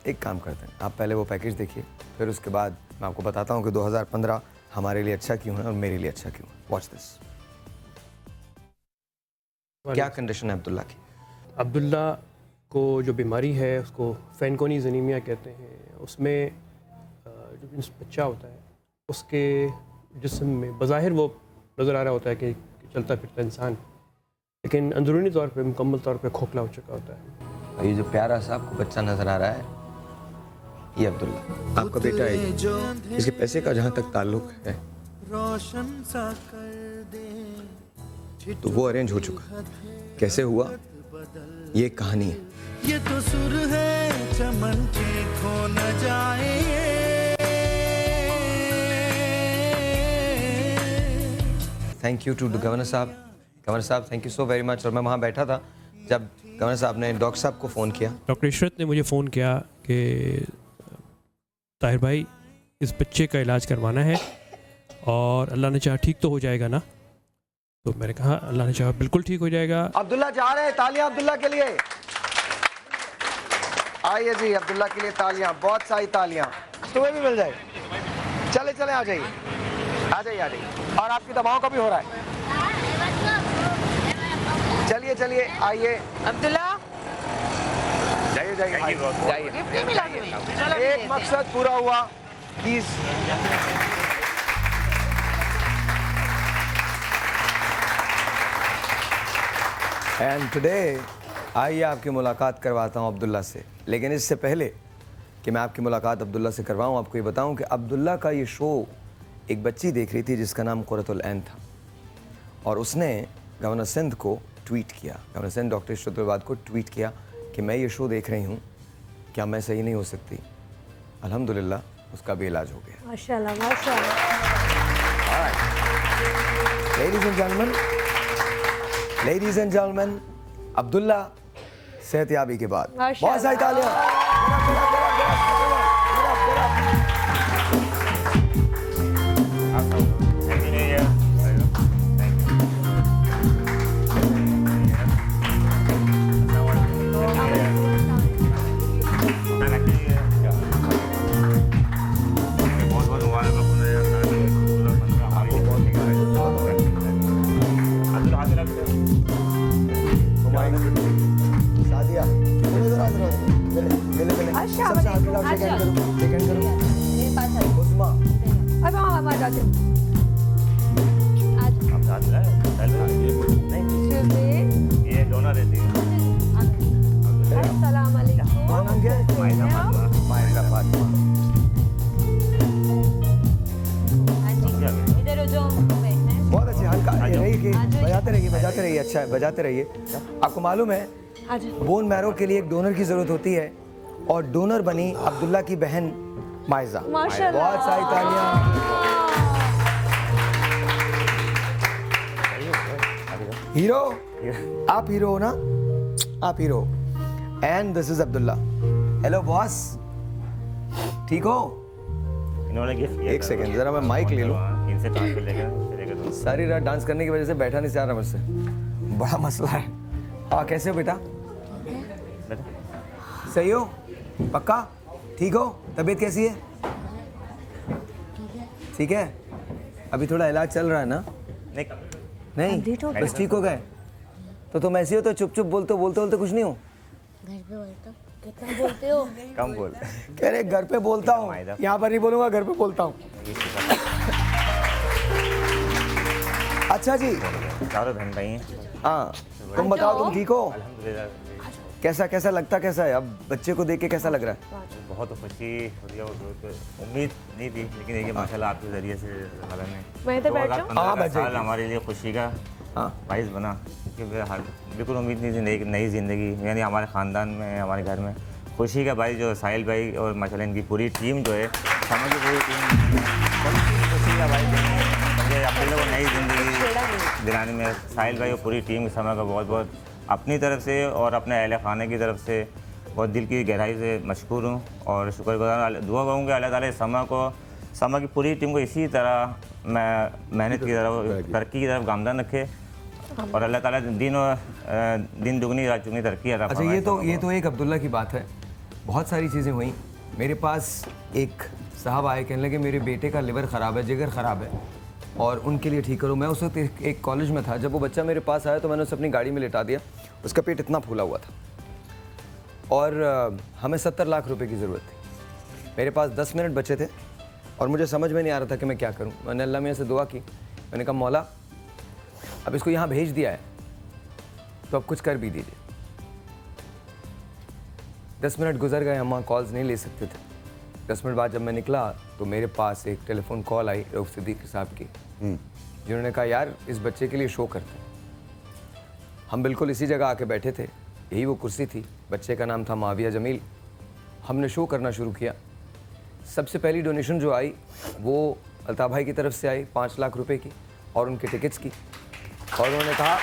एक काम करते हैं, आप पहले वो पैकेज देखिए, फिर उसके बाद मैं आपको बताता हूँ कि 2015 हमारे लिए अच्छा क्यों है और मेरे लिए अच्छा क्यों है। Watch this. क्या कंडीशन है अब्दुल्ला की? अब्दुल्ला को जो बीमारी है उसको फैनकोनीज एनीमिया कहते हैं। उसमें जो बच्चा होता है उसके जिस्म में बज़ाहिर वो नज़र आ रहा होता है कि चलता फिरता इंसान, लेकिन अंदरूनी तौर पे मुकम्मल तौर पे खोखला हो चुका होता है। ये जो प्यारा सा आपको बच्चा नज़र आ रहा है, ये अब्दुल्ला आपका बेटा है, इसके पैसे का जहाँ तक ताल्लुक है तो वो अरेंज हो चुका। कैसे हुआ ये कहानी है। ये तो सुर है चमन के खो न जाए। थैंक यू टू गवर्नर साहब। गवर्नर साहब thank you so very much. और मैं वहाँ बैठा था जब गवर्नर साहब ने डॉक्टर साहब को फ़ोन किया। डॉक्टर इशरत ने मुझे फ़ोन किया कि ताहिर भाई इस बच्चे का इलाज करवाना है और अल्लाह ने चाहा ठीक तो हो जाएगा ना। तो मैंने कहा अल्लाह ने चाहा बिल्कुल ठीक हो जाएगा। अब्दुल्ला जा रहे हैं, तालियां अब्दुल्ला के लिए। आइए जी, अब्दुल्ला के लिए तालियां, बहुत सारी तालियां। तुम्हें भी मिल जाए। चले चले आ जाइए, आ जाइए, आ जाइए। और आपकी दवाओं का भी हो रहा है। चलिए चलिए आइए अब्दुल्ला, जाइए जाइए जाइए। एक मकसद पूरा हुआ। प्लीज एंड टुडे आइए आपकी मुलाकात करवाता हूँ अब्दुल्ला से। लेकिन इससे पहले कि मैं आपकी मुलाकात अब्दुल्ला से करवाऊँ, आपको ये बताऊँ कि अब्दुल्ला का ये शो एक बच्ची देख रही थी जिसका नाम कुर्रतुल ऐन था, और उसने गवर्नर सिंध को ट्वीट किया। गवर्नर सिंध डॉक्टर इशरत बिलबाद को ट्वीट किया कि मैं ये शो देख रही हूँ, क्या मैं सही नहीं हो सकती। अल्हम्दुलिल्लाह उसका भी इलाज हो गया। माशाल्लाह माशाल्लाह। लेडीज एंड जेंटलमैन, अब्दुल्ला सेहतयाबी के बाद माशाल्लाह। बहुत सारी तालियां। सादिया अच्छा, सबसे आगे आप अच्छा। सेकंड करो। मेरे पास है। उस्मा अब हम आ जाते हैं। Excuse me। ये डोनर रहती है। अस्सलाम वालेकुम। कौन नाम क्या है? मायरा फातिमा। इधर हो जो बैठना है। बहुत अच्छे, हल्का रहिए कि बजाते रहिए। अच्छा है, बजाते रहिए। आपको मालूम है बोन मैरो के लिए एक डोनर की जरूरत होती है, और डोनर बनी अब्दुल्ला की बहन माइजा। माशाल्लाह। बहुत सारी तालियां। हीरो, आप हीरो हो ना, आप hero. And this is Abdullah. Hello boss, ठीक हो? इन्होंने गिफ्ट किया। एक सेकंड जरा मैं माइक ले लूं। इनसे ट्रांसफर लेकर सारी रात डांस करने की वजह से बैठा नहीं जा रहा मुझसे, बड़ा मसला है। हाँ कैसे हो बेटा? सही हो? पक्का ठीक हो? तबीयत कैसी है? ठीक है। अभी थोड़ा इलाज चल रहा है ना? नहीं बस ठीक हो गए? तो तुम ऐसे हो तो चुप चुप बोलते बोलते कुछ नहीं हो? कितना बोलते हो? कम बोल। कह रहे घर पे बोलता हूँ, यहाँ पर नहीं बोलूँगा, घर पे बोलता हूँ। अच्छा जी, चारों बहन भाई हैं। हाँ तुम बताओ, तुम ठीक हो? अल्हम्दुलिल्लाह। कैसा लगता कैसा है अब बच्चे को देख के? कैसा लग रहा है? बहुत खुशी होती है, उम्मीद नहीं थी, लेकिन देखिए माशाल्लाह आपके जरिए से अल्लाह ने मैं तो बैठ जाऊं? 2015 साल हमारे लिए खुशी का बाइस बना, क्योंकि बिल्कुल उम्मीद नहीं थी नई ज़िंदगी, यानी हमारे ख़ानदान में, हमारे घर में खुशी का बाइस जो साहिल भाई और माशाल्लाह इनकी पूरी टीम जो है, समझ की पूरी टीम खुशी का बाइस मुझे अपने लोगों को नई ज़िंदगी दिलाने में साहिल भाई और पूरी टीम समय का बहुत बहुत अपनी तरफ से और अपने अहल खाने की तरफ से बहुत दिल की गहराई से मशकूर हूँ और शुक्रगुजार। दुआ करूँगा अल्लाह ताला समा की पूरी टीम को इसी तरह मैं मेहनत की तरफ, तरक्की की तरफ गामदान रखे, और अल्लाह ताला दिन दुगनी रात चुगनी तरक्की अता फरमाए। अच्छा ये तो एक अब्दुल्ला की बात है। बहुत सारी चीज़ें हुई। मेरे पास एक साहब आए, कहने लगे मेरे बेटे का लिवर ख़राब है, जिगर ख़राब है, और उनके लिए ठीक करो। मैं उस वक्त एक कॉलेज में था। जब वो बच्चा मेरे पास आया तो मैंने उसे अपनी गाड़ी में लेटा दिया। उसका पेट इतना फूला हुआ था और हमें 70 लाख रुपए की ज़रूरत थी। मेरे पास 10 मिनट बचे थे और मुझे समझ में नहीं आ रहा था कि मैं क्या करूं। मैंने अल्लाह मियां से दुआ की। मैंने कहा मौला अब इसको यहाँ भेज दिया है तो अब कुछ कर भी दीजिए। 10 मिनट गुजर गए, हम वहाँ कॉल्स नहीं ले सकते थे। 10 मिनट बाद जब मैं निकला तो मेरे पास एक टेलीफोन कॉल आई रऊफ सिद्दीकी साहब की, जिन्होंने कहा यार इस बच्चे के लिए शो करते हैं। हम बिल्कुल इसी जगह आके बैठे थे, यही वो कुर्सी थी, बच्चे का नाम था माविया जमील। हमने शो करना शुरू किया। सबसे पहली डोनेशन जो आई वो अल्ताफ़ भाई की तरफ से आई 5 लाख रुपए की और उनके टिकट्स की, और उन्होंने कहा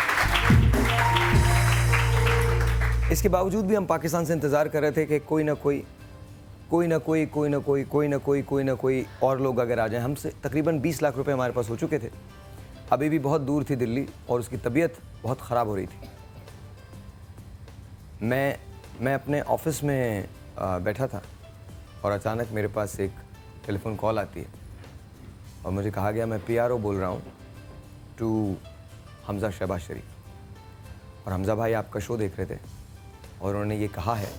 इसके बावजूद भी हम पाकिस्तान से इंतज़ार कर रहे थे कि कोई ना कोई और लोग अगर आ जाएं। हमसे तकरीबन 20 लाख रुपए हमारे पास हो चुके थे, अभी भी बहुत दूर थी दिल्ली और उसकी तबीयत बहुत ख़राब हो रही थी। मैं अपने ऑफिस में बैठा था और अचानक मेरे पास एक टेलीफोन कॉल आती है और मुझे कहा गया मैं PRO बोल रहा हूँ टू हमज़ा शहबाज शरीफ, और हमज़ा भाई आपका शो देख रहे थे और उन्होंने ये कहा है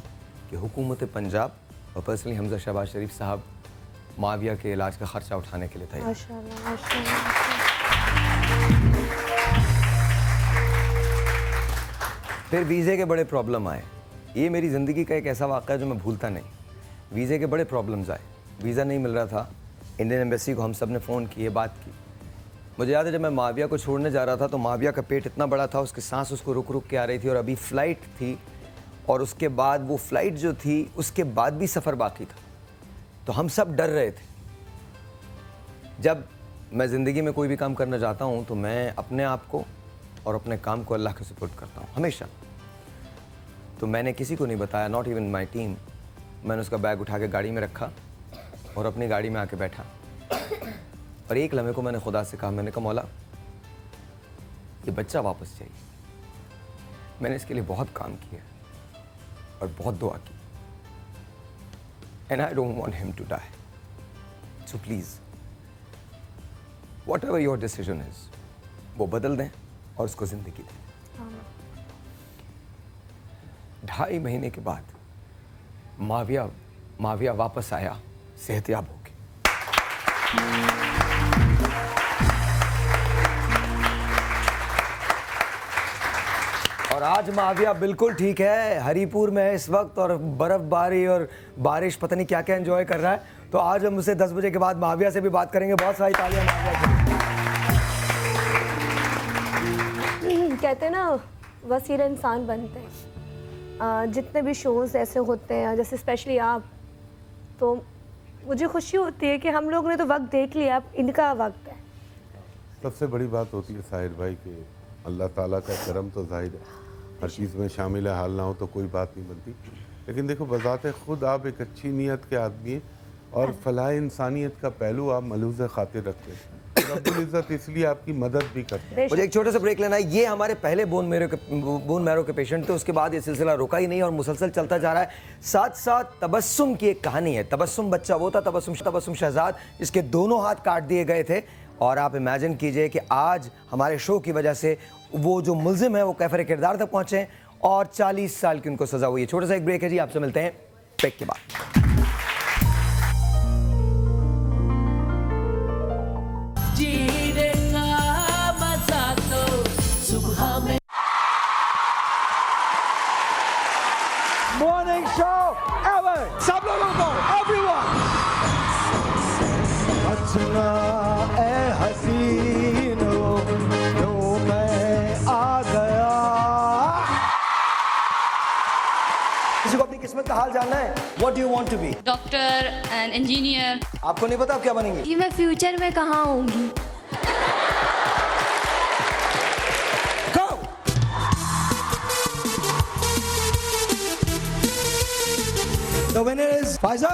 कि हुकूमत पंजाब और पर्सनली हमज़ा शहबाज शरीफ साहब माविया के इलाज का ख़र्चा उठाने के लिए तैयार। माशाल्लाह, माशाल्लाह। फिर वीज़े के बड़े प्रॉब्लम आए। ये मेरी ज़िंदगी का एक ऐसा वाक़या जो मैं भूलता नहीं। वीज़े के बड़े प्रॉब्लम्स आए, वीज़ा नहीं मिल रहा था। इंडियन एम्बेसी को हम सब ने फ़ोन किए, बात की। मुझे याद है जब मैं माविया को छोड़ने जा रहा था तो माविया का पेट इतना बड़ा था, उसकी सांस उसको रुक रुक के आ रही थी और अभी फ़्लाइट थी, और उसके बाद वो फ़्लाइट जो थी उसके बाद भी सफ़र बाकी था। तो हम सब डर रहे थे। जब मैं ज़िंदगी में कोई भी काम करना चाहता हूँ तो मैं अपने आप को और अपने काम को अल्लाह के सुपुर्द करता हूँ हमेशा। तो मैंने किसी को नहीं बताया, नॉट इवन माई टीम। मैंने उसका बैग उठा के गाड़ी में रखा और अपनी गाड़ी में आके बैठा, और एक लम्हे को मैंने खुदा से कहा, मैंने कहा मौला ये बच्चा वापस चाहिए। मैंने इसके लिए बहुत काम किया और बहुत दुआ की, and I don't want him to die, so please whatever your decision is वो बदल दें और उसको ज़िंदगी दें। 2.5 महीने के बाद माविया वापस आया सेहतयाब होके। और आज माविया बिल्कुल ठीक है, हरीपुर में है इस वक्त और बर्फबारी और बारिश पता नहीं क्या क्या एंजॉय कर रहा है। तो आज हम उसे 10 बजे के बाद माविया से भी बात करेंगे। बहुत सारी तालियां माविया के लिए। कहते हैं ना वसीले इंसान बनते हैं। जितने भी शोज़ ऐसे होते हैं, जैसे स्पेशली आप, तो मुझे खुशी होती है कि हम लोग ने तो वक्त देख लिया, अब इनका वक्त है। सबसे बड़ी बात होती है साहिर भाई के अल्लाह ताला का करम तो जाहिर है, हर चीज़ में शामिल है, हाल ना हो तो कोई बात नहीं बनती। लेकिन देखो बज़ाते खुद आप एक अच्छी नीयत के आदमी हैं और फलाह इंसानियत का पहलू आप मलूज़ खातिर रखते हैं। रब्बुल इज़्ज़त इसलिए आपकी मदद भी करता है। मुझे एक छोटा सा ब्रेक लेना है। ये हमारे पहले बोन मैरो के पेशेंट थे, उसके बाद ये सिलसिला रुका ही नहीं और मुसलसल चलता जा रहा है। साथ साथ तबस्सुम की एक कहानी है। तबस्सुम बच्चा वो था, तबस्सुम शहजाद, जिसके दोनों हाथ काट दिए गए थे। और आप इमेजिन कीजिए कि आज हमारे शो की वजह से वो जो मुल्जिम है वो कैफर किरदार तक पहुँचे और 40 साल की उनको सज़ा हुई है। छोटा सा एक ब्रेक है जी, आपसे मिलते हैं ब्रेक के बाद। जीने का मजा तो सुबह में। मॉर्निंग शो एवर, सब लोगों को, एवरीवन। अच्छा ए हसीनो तो मैं आ गया। किसी को अपनी किस्मत का हाल जानना है? What do you want to be? Doctor and engineer. आपको नहीं पता आप क्या बनेंगे? कि मैं फ्यूचर में कहाँ होंगी। The winner is Faiza.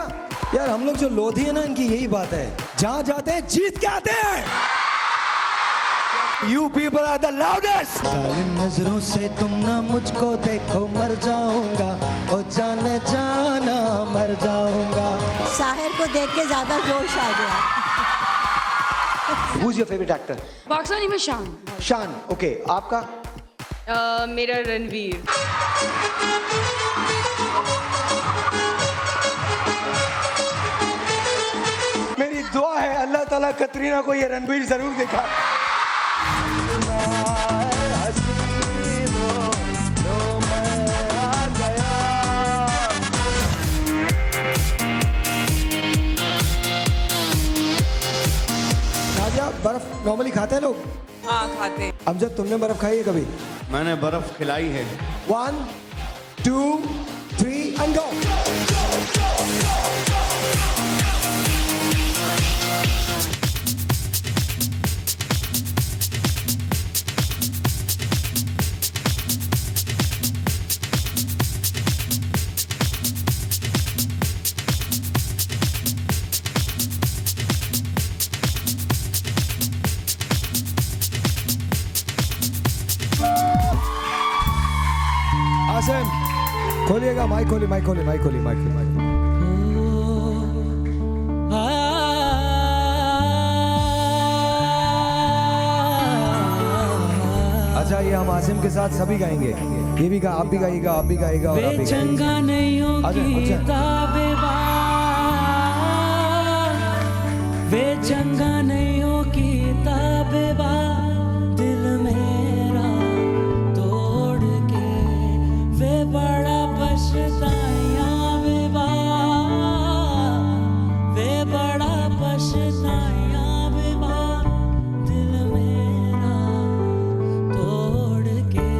यार हम लोग जो लोधी है ना, इनकी यही बात है, जहाँ जाते हैं जीत के आते हैं। You people are the loudest। जालिम नजरों से तुम ना मुझको देखो, मर जाऊंगा ओ जाने जाना, मर जाऊंगा। साहिर को देख के ज्यादा जोश आ गया। Who's your favorite actor? Pakistani में शान। शान, ओके। आपका? मेरा रणवीर। मेरी दुआ है अल्लाह ताला कतरीना को ये रणवीर जरूर दिखा। बर्फ नॉर्मली खाते हैं लोग? हाँ खाते हैं। अमजद, तुमने बर्फ खाई है कभी? मैंने बर्फ खिलाई है। 1 2 3 एंड गो। आसिम, खोलिएगा माइक, खोली माइक, खोली माइक, खोली माइक, माइक। अच्छा, ये हम आसिम के साथ सभी गाएंगे। ये भी गा, आप भी गाइएगा, आप भी गाइएगा और आप भी वे चंगा नहीं हो की ताबेबा, दिल मेरा तोड़ के वे बड़ा पछताया बेबा, वे बड़ा पछताया बेबा, दिल मेरा तोड़ के।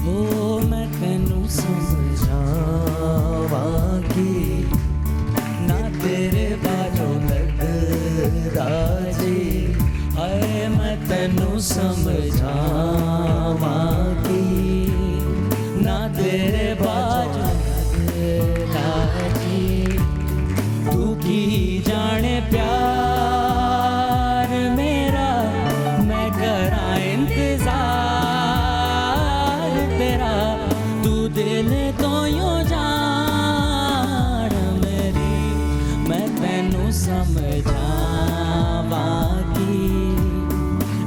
हो मैं तेनू समझावांगी, ना तेरे बाजों लगदा जी, हाय मैं तेनू समझावांगी, ना तेरे बाजों लगदा जी, तू की जाने प्यार मेरा, मैं करा इंतजार तेरा, तू दिल तो यूं जान मेरी, मैं तेनू समझावांगी,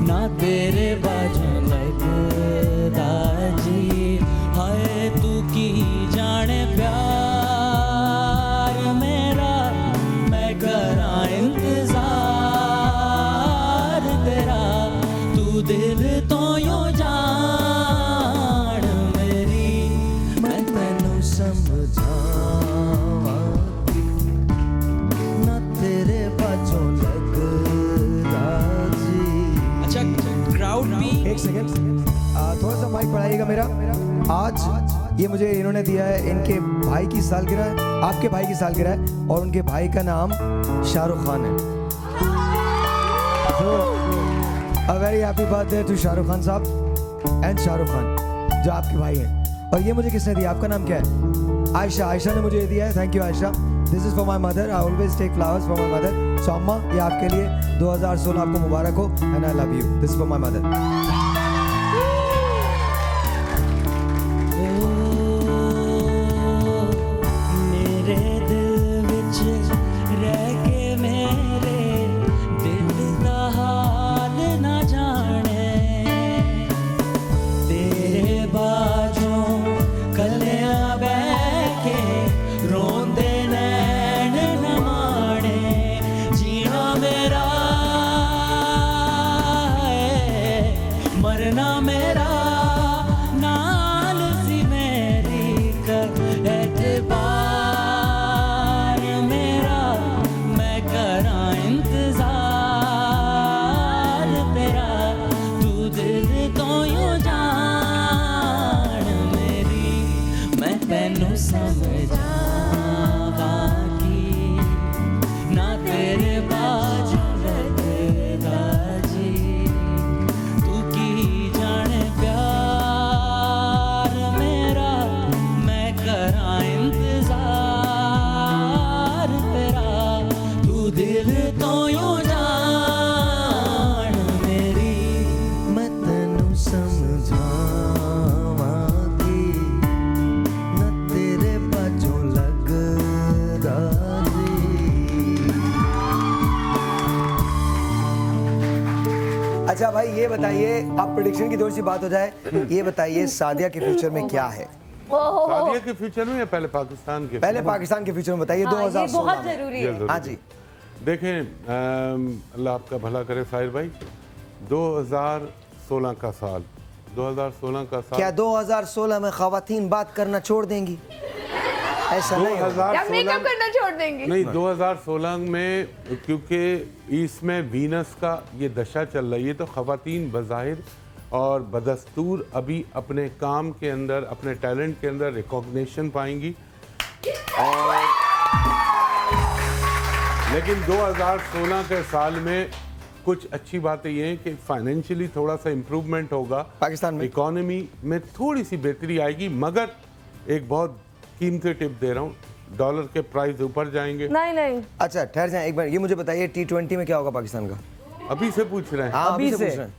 ना तेरे बाजों लगदा जी, हाय तू की जाने प्यार मेरा, मैं करा इंतजार तेरा, तू दिल तो यूं जान मेरी, मैं तेनू समझावांगी, ना तेरे बाजों लगदा जी। अच्छा, क्राउड भी एक सेकंड, थोड़ा सा माइक बढ़ाइएगा मेरा। आज ये मुझे इन्होंने दिया है, इनके भाई की सालगिरह है, आपके भाई की सालगिरह है, और उनके भाई का नाम शाहरुख खान है। तो a very happy birthday to Shahrukh Khan साहब एंड शाहरुख खान, जो आपके भाई हैं। और ये मुझे किसने दिया, आपका नाम क्या है? आयशा, आयशा ने मुझे ये दिया है। Thank you Ayesha. This is for my mother, I always take flowers for my mother. So अम्मा, ये आपके लिए 2016 आपको मुबारक हो, and I love you. This for my mother. मेरे दिल विच रह के मेरे दिल दा हाल ना जाने, तेरे बाजों कलियां बह के रोंदे नैन न माणे, जीना मेरा है, मरना मेरा, नाल सी मेरी कर एतबार मेरा, मैं करा इंतजार तेरा, तू दिल तो यूं जान मेरी, मैं तेनू समझावांगी, ना तेरे बाजों लगदा जी, तू की जाने प्यार मेरा, मैं करा इंतजार तेरा, तू दिल तो यूं जान मेरी, मैं तेनू समझावांगी, ना तेरे बाजों लगदा जी। अच्छा भाई, ये बताइए, आप प्रेडिक्शन की थोड़ी सी बात हो जाए, ये बताइए सादिया के फ्यूचर में क्या है? सादिया के फ्यूचर में या पहले पाकिस्तान के? पहले पाकिस्तान के फ्यूचर में बताइए। 2016 बहुत जरूरी है। हाँ जी। देखें, अल्लाह आपका भला करे साहिर भाई, 2016 का साल 2016 का साल। क्या 2016 में खवातीन बात करना छोड़ देंगी? ऐसा नहीं होगा। या मेकअप करना छोड़ देंगी? नहीं, 2016 में क्योंकि इसमें वीनस का ये दशा चल रही है, तो खवातीन बज़ाहिर और बदस्तूर अभी अपने काम के अंदर, अपने टैलेंट के अंदर रिकॉग्निशन पाएंगी। और लेकिन 2016 के साल में कुछ अच्छी बातें ये हैं कि फाइनेंशियली थोड़ा सा इम्प्रूवमेंट होगा पाकिस्तान में, इकोनॉमी में थोड़ी सी बेहतरी आएगी। मगर एक बहुत कीमती टिप दे रहा हूँ, डॉलर के प्राइस ऊपर जाएंगे। नहीं। अच्छा ठहर जाए एक बार, ये मुझे बताइए T20 में क्या होगा पाकिस्तान का? अभी से पूछ रहे हैं? हाँ, अभी से पूछ रहे हैं।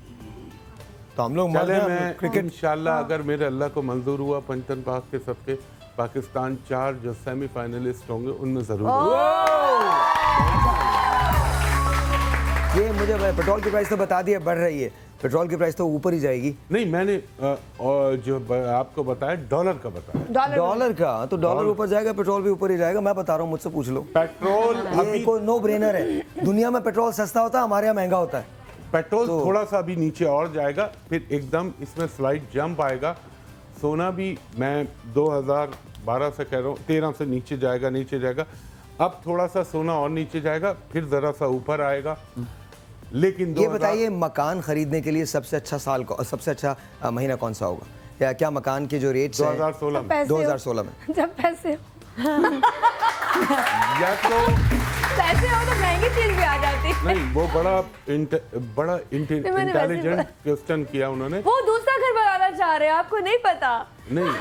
तो हम लोग चले, मैं क्रिकेट इंशाल्लाह अगर मेरे अल्लाह को मंजूर हुआ पंचतन पाक के सबके, पाकिस्तान 4 जो सेमीफाइनलिस्ट होंगे उनमें जरूर। ये मुझे पेट्रोल की प्राइस तो बता दिया बढ़ रही है, पेट्रोल की प्राइस तो ऊपर ही जाएगी। नहीं, मैंने जो आपको बताया डॉलर का बताया। डॉलर का तो डॉलर ऊपर जाएगा, पेट्रोल भी ऊपर ही जाएगा। मैं बता रहा हूँ, मुझसे पूछ लो। पेट्रोल ये कोई नो ब्रेनर है। दुनिया में पेट्रोल सस्ता होता है, हमारे यहाँ महंगा होता है। पेट्रोल थोड़ा सा अभी नीचे और जाएगा, फिर एकदम इसमें स्लाइड जंप आएगा। सोना भी मैं 2012 से कह रहा हूँ 13 से नीचे जाएगा। अब थोड़ा सा सोना और नीचे जाएगा, फिर जरा सा ऊपर आएगा। लेकिन ये बताइए, मकान खरीदने के लिए सबसे अच्छा साल को, सबसे अच्छा महीना कौन सा होगा? या क्या मकान के जो रेट्स 2016 में? 2016 में जब पैसे या तो पैसे हो तो महंगी चीज भी आ जाती है। नहीं, वो बड़ा इंटेलिजेंट क्वेश्चन किया उन्होंने। वो दूसरा घर बनाना चाह रहे हैं, आपको नहीं पता? नहीं,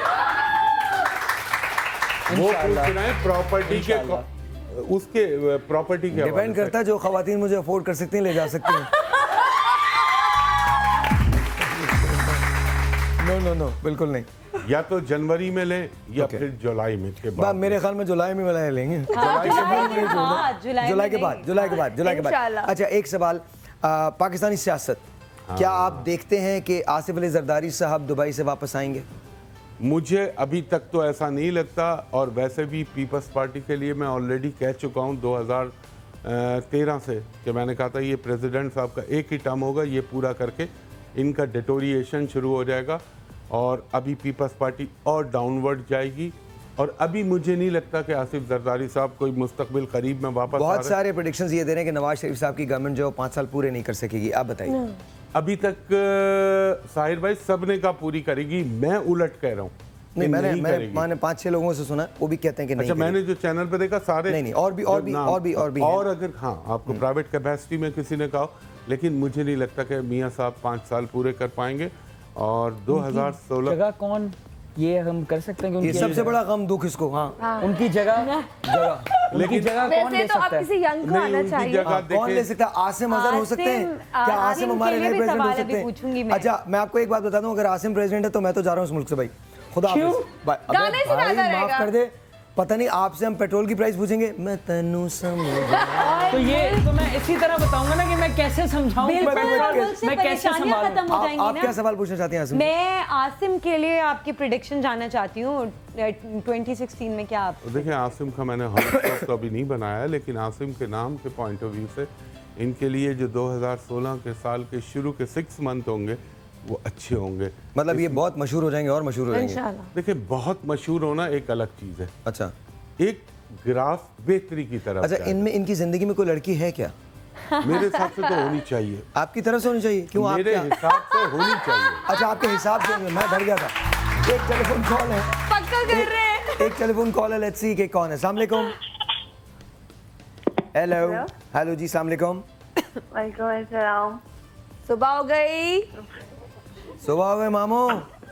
वो पूछ रहे हैं प्रॉपर्टी के, उसके प्रॉपर्टी के डिपेंड करता है। जो खवातीन मुझे अफोर्ड कर सकती हैं ले जा सकती हैं। नो बिल्कुल नहीं। या तो जनवरी में लें या फिर जुलाई में के बाद। मेरे ख्याल में जुलाई में वाला लेंगे। जुलाई के बाद। अच्छा एक सवाल, पाकिस्तानी सियासत, क्या आप देखते हैं कि आसिफ अली जरदारी साहब दुबई से वापस आएंगे? मुझे अभी तक तो ऐसा नहीं लगता, और वैसे भी पीपल्स पार्टी के लिए मैं ऑलरेडी कह चुका हूँ 2013 से कि मैंने कहा था ये प्रेसिडेंट साहब का एक ही टर्म होगा, ये पूरा करके इनका डिटोरिएशन शुरू हो जाएगा और अभी पीपल्स पार्टी और डाउनवर्ड जाएगी। और अभी मुझे नहीं लगता कि आसिफ जरदारी साहब कोई मुस्तकबिल करीब में वापस। बहुत सारे प्रेडिक्शंस ये दे रहे हैं कि नवाज शरीफ साहब की गवर्नमेंट जो 5 साल पूरे नहीं कर सकेगी। आप बताइए। अभी तक साहिर भाई सबने का पूरी करेगी, मैं उलट कह रहा हूँ। नहीं, मैंने 5-6 लोगों से सुना, वो भी कहते हैं कि नहीं। अच्छा, मैंने जो चैनल पे देखा सारे नहीं, और भी और अगर हाँ आपको प्राइवेट कैपेसिटी में किसी ने कहा, लेकिन मुझे नहीं लगता कि मियाँ साहब 5 साल पूरे कर पाएंगे। और 2016 जगह कौन, ये हम कर सकते हैं कि ये सबसे बड़ा गम दुख इसको। हाँ, उनकी जगह लेकिन जगह कौन ले तो आप किसी यंग को आना चाहिए। कौन ले सकता है? आसिम अजहर हो सकते हैं क्या? आसिम हमारे नए प्रेसिडेंट हो सकते हैं? अच्छा, मैं आपको एक बात बता दूं, अगर आसिम प्रेसिडेंट है तो मैं तो जा रहा हूं इस मुल्क से भाई। खुदा हाफिज़। माफ कर दे, पता नहीं आपसे हम पेट्रोल की प्राइस पूछेंगे। मैं तन्नू तो ये तो मैं इसी तरह बताऊंगा ना कि मैं कैसे समझाऊं, मैं कैसे संभालूं। आप क्या सवाल पूछना चाहती हैं आसिम? मैं आसिम के लिए आपकी प्रेडिक्शन जानना चाहती हूँ 2016 में क्या आप? देखिए, आसिम का मैंने हॉरोस्कोप तो अभी नहीं बनाया है, लेकिन आसिम के नाम के पॉइंट ऑफ व्यू से इनके लिए जो 2016 के साल के शुरू के 6 मंथ होंगे वो अच्छे होंगे। मतलब ये बहुत मशहूर हो जाएंगे और मशहूर हो जाएंगे। देखिए, बहुत मशहूर होना एक अलग चीज़ है। अच्छा, एक ग्राफ बेहतरी की तरफ। अच्छा, इनमें इनकी जिंदगी में कोई लड़की है क्या? मेरे हिसाब से तो होनी चाहिए। आपकी तरफ से होनी चाहिए? क्यों? मेरे हिसाब से होनी चाहिए। अच्छा, आपके हिसाब से? मैं डर गया था। एक टेलीफोन कॉल है, पक्का कर रहे हैं। एक टेलीफोन कॉल है, लेट्स सी कि कौन है। अस्सलाम वालेकुम। हेलो जी, अस्सलाम वालेकुम। वालेकुम अस्सलाम। सुबह हो गई? सुबह हो गई मामू?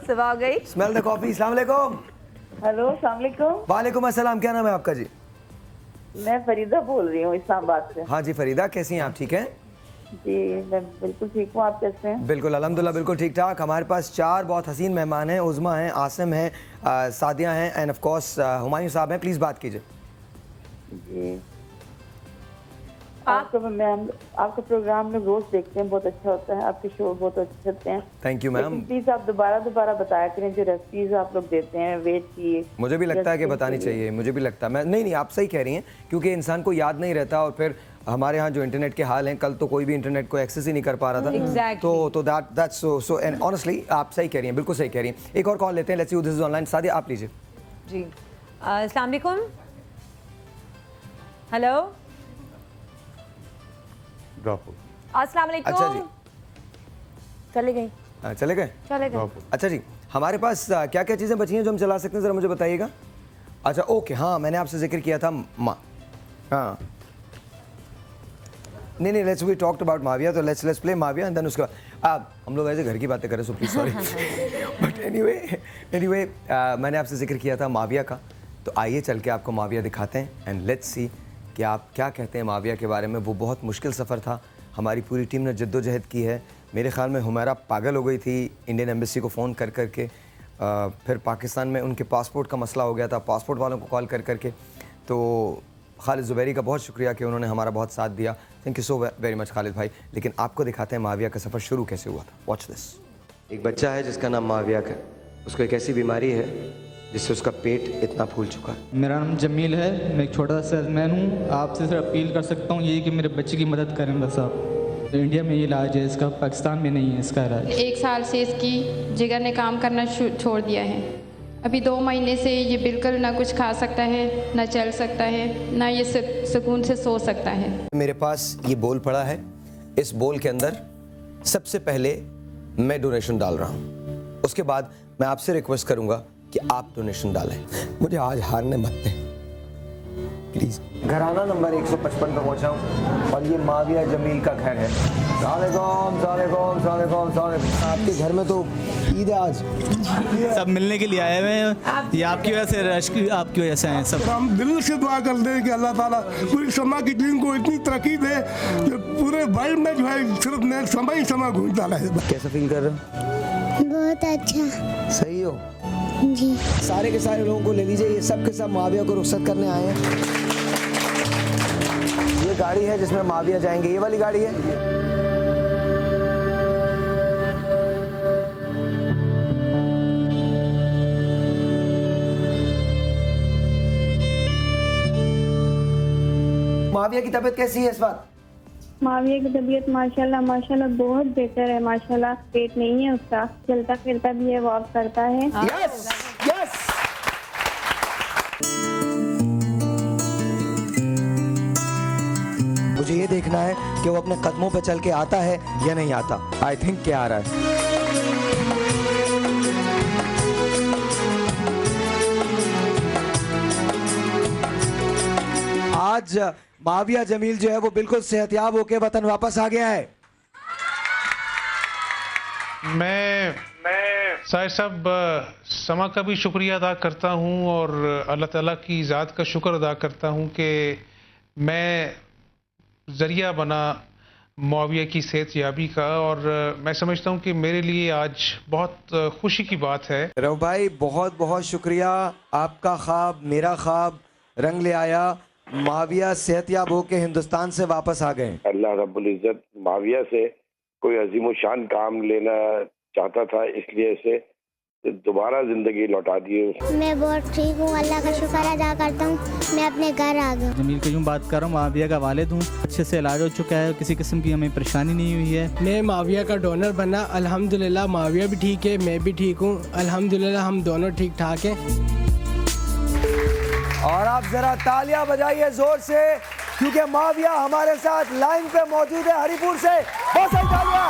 सुबह हो गई। Smell the coffee. अस्सलाम वालेकुम। हेलो, अस्सलाम वालेकुम। वालेकुम अस्सलाम। क्या नाम है आपका जी? मैं फरीदा बोल रही हूँ इस्लामाबाद से। हाँ जी फरीदा, कैसी हैं आप? ठीक हैं जी, मैं बिल्कुल ठीक हूँ। आप कैसे हैं? बिल्कुल अल्हम्दुलिल्लाह, बिल्कुल ठीक ठाक। हमारे पास 4 बहुत हसीन मेहमान हैं। उज़मा हैं, आसिम हैं, सादिया हैं एंड ऑफ कोर्स हुमायूं साहब हैं। प्लीज़ बात कीजिए। जी, आपका प्रोग्राम लोग रोज देखते हैं, बहुत अच्छा होता है। आपके शो बहुत अच्छे होते हैं। Thank you ma'am. प्लीज आप दोबारा बताया करें जो रेसिपीज आप लोग देते हैं वेज की। मुझे भी लगता है कि बतानी चाहिए, मुझे भी लगता है। मैं नहीं आप सही कह रही हैं, क्योंकि इंसान को याद नहीं रहता और फिर हमारे यहाँ जो इंटरनेट के हाल हैं, कल तो कोई भी इंटरनेट को एक्सेस ही नहीं कर पा रहा था। Exactly. तो दैट्स सो एंड ऑनेस्टली आप सही कह रही हैं, बिल्कुल सही कह रही हैं। एक और कॉल लेते हैं, let's see who this is online. Sadia आप लीजिए जी। अस्सलाम वालेकुम। हेलो, अस्सलाम वालेकुम। अच्छा जी, चले गए चले गए। अच्छा जी, हमारे पास क्या क्या चीज़ें बची हैं जो हम चला सकते हैं, ज़रा मुझे बताइएगा। अच्छा ओके, हाँ मैंने आपसे जिक्र किया था माँ, हाँ नहीं let's we talked about Muawiya, तो let's play Muawiya and then उसके बाद हम लोग ऐसे घर की बातें करें, so please sorry. But anyway मैंने आपसे जिक्र किया था माविया का, तो आइए चल के आपको माविया दिखाते हैं एंड लेट्स सी कि आप क्या कहते हैं माविया के बारे में। वो बहुत मुश्किल सफ़र था, हमारी पूरी टीम ने जद्दोजहद की है। मेरे ख्याल में हुमैरा पागल हो गई थी इंडियन एम्बेसी को फ़ोन कर करके, फिर पाकिस्तान में उनके पासपोर्ट का मसला हो गया था, पासपोर्ट वालों को कॉल कर करके। तो खालिद ज़ुबैरी का बहुत शुक्रिया कि उन्होंने हमारा बहुत साथ दिया, thank you so very much Khalid भाई। लेकिन आपको दिखाते हैं माविया का सफ़र शुरू कैसे हुआ था, वॉच दिस। एक बच्चा है जिसका नाम माविया है, उसको एक ऐसी बीमारी है जिससे उसका पेट इतना फूल चुका है। मेरा नाम जमील है, मैं एक छोटा सा सेल्समैन हूँ। आपसे सिर्फ अपील कर सकता हूँ यही कि मेरे बच्चे की मदद करें बस आप। इंडिया में ये इलाज है इसका, पाकिस्तान में नहीं है इसका इलाज। 1 साल से इसकी जिगर ने काम करना छोड़ दिया है। अभी 2 महीने से ये बिल्कुल ना कुछ खा सकता है, ना चल सकता है, ना ये सुकून से सो सकता है। मेरे पास ये बोल पड़ा है, इस बोल के अंदर सबसे पहले मैं डोनेशन डाल रहा हूँ, उसके बाद मैं आपसे रिक्वेस्ट करूँगा कि आप डोनेशन डालें। मुझे आज हारने मत दें प्लीज़। घराना नंबर 155 पर पहुँचा हूँ और ये माविया जमील का घर है। आपके घर में तो ईद है आज, सब मिलने के लिए आए हुए हैं। ये आपकी वजह से, रश की आपकी वजह से हैं सब। हम दिल से दुआ करते हैं कि अल्लाह ताला पूरी समा की टीम को इतनी तरक्की दे कि पूरे वर्ल्ड में जो है सिर्फ समा ही समा घूमता रहे। कैसा फील कर रहे हो? बहुत अच्छा। सही हो जी। सारे के सारे लोगों को ले लीजिए, ये सब के सब माविया को रुखसत करने आए हैं। ये गाड़ी है जिसमें माविया जाएंगे, ये वाली गाड़ी है। माविया की तबीयत कैसी है इस वक्त? माविया की तबीयत माशाल्लाह माशाल्लाह बहुत बेहतर है माशाल्लाह। पेट नहीं है उसका, चलता फिरता भी है, वॉक करता है। Yes yes. मुझे ये देखना है कि वो अपने कदमों पे चल के आता है या नहीं आता। आई थिंक क्या आ रहा है। आज माविया जमील जो है वो बिल्कुल सेहतयाब होकर वतन वापस आ गया है। मैं साहिर साहब समा का भी शुक्रिया अदा करता हूँ और अल्लाह ताला की ज़ात का शुक्र अदा करता हूँ कि मैं ज़रिया बना मुआविया की सेहत याबी का। और मैं समझता हूँ कि मेरे लिए आज बहुत खुशी की बात है। रव भाई बहुत बहुत शुक्रिया, आपका ख्वाब मेरा ख्वाब रंग ले आया। माविया सेहतयाब होके हिंदुस्तान से वापस आ गए। अल्लाह रब्बुल इज्जत माविया से कोई अजीम शान काम लेना चाहता था, इसलिए इसे दोबारा जिंदगी लौटा दिए। मैं बहुत ठीक हूँ, अल्लाह का शुक्र अदा करता हूँ, मैं अपने घर आ गया। जमील की यूँ बात कर रहा हूँ, माविया का वालिद हूँ, अच्छे से इलाज हो चुका है, किसी किस्म की हमें परेशानी नहीं हुई है। मैं माविया का डोनर बना, अल्हम्दुलिल्लाह माविया भी ठीक है, मैं भी ठीक हूँ, अल्हम्दुलिल्लाह हम दोनों ठीक ठाक हैं। और आप जरा तालियां बजाइए जोर से, क्योंकि माविया हमारे साथ लाइन पे मौजूद है हरिपुर से। बहुत सारी तालियां।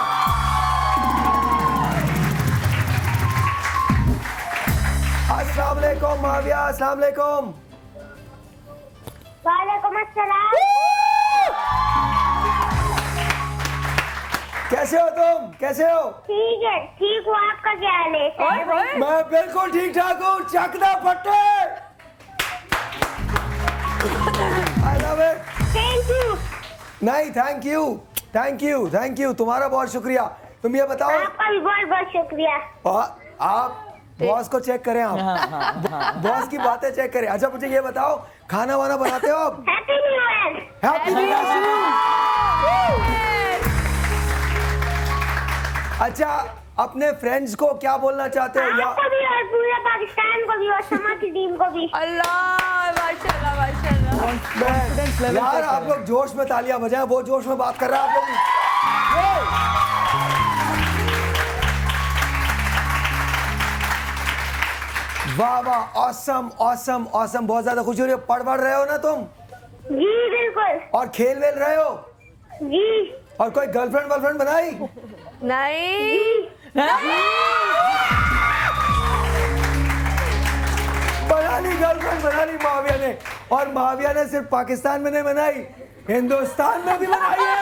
अस्सलाम वालेकुम माविया, अस्सलाम वालेकुम। वालेकुम अस्सलाम। कैसे हो तुम, कैसे हो? ठीक है, ठीक हूँ, आपका क्या हाल है? मैं बिल्कुल ठीक ठाक हूँ। चकदा फट्टे। I love it. Thank you. नहीं थैंक यू तुम्हारा बहुत शुक्रिया। तुम ये बताओ। आपका भी बहुत बहुत शुक्रिया। आप बॉस को चेक करें, आप बॉस की बातें चेक करें। अच्छा मुझे ये बताओ, खाना वाना बनाते हो आप? Happy new year. Happy new year. अच्छा अपने फ्रेंड्स को क्या बोलना चाहते हो? आपको भी और पूरे पाकिस्तान को भी और समा की टीम को भी। अल्लाह माशाल्लाह माशाल्लाह। कॉन्फिडेंस लेवल यार आप लोग जोश में तालियां बजाएं, वो जोश में बात कर रहा है आप लोग। वाह वाह, ऑसम ऑसम ऑसम, बहुत ज्यादा खुशी हो रही है। पढ़ रहे हो ना तुम? जी बिल्कुल। और खेल वेल रहे हो? जी। और कोई गर्लफ्रेंड वर्लफ्रेंड बनाई? नहीं। बना ली गर्लफ्रेंड, बना ली माविया ने। और माविया ने सिर्फ पाकिस्तान में नहीं बनाई, हिंदुस्तान में भी बनाई है।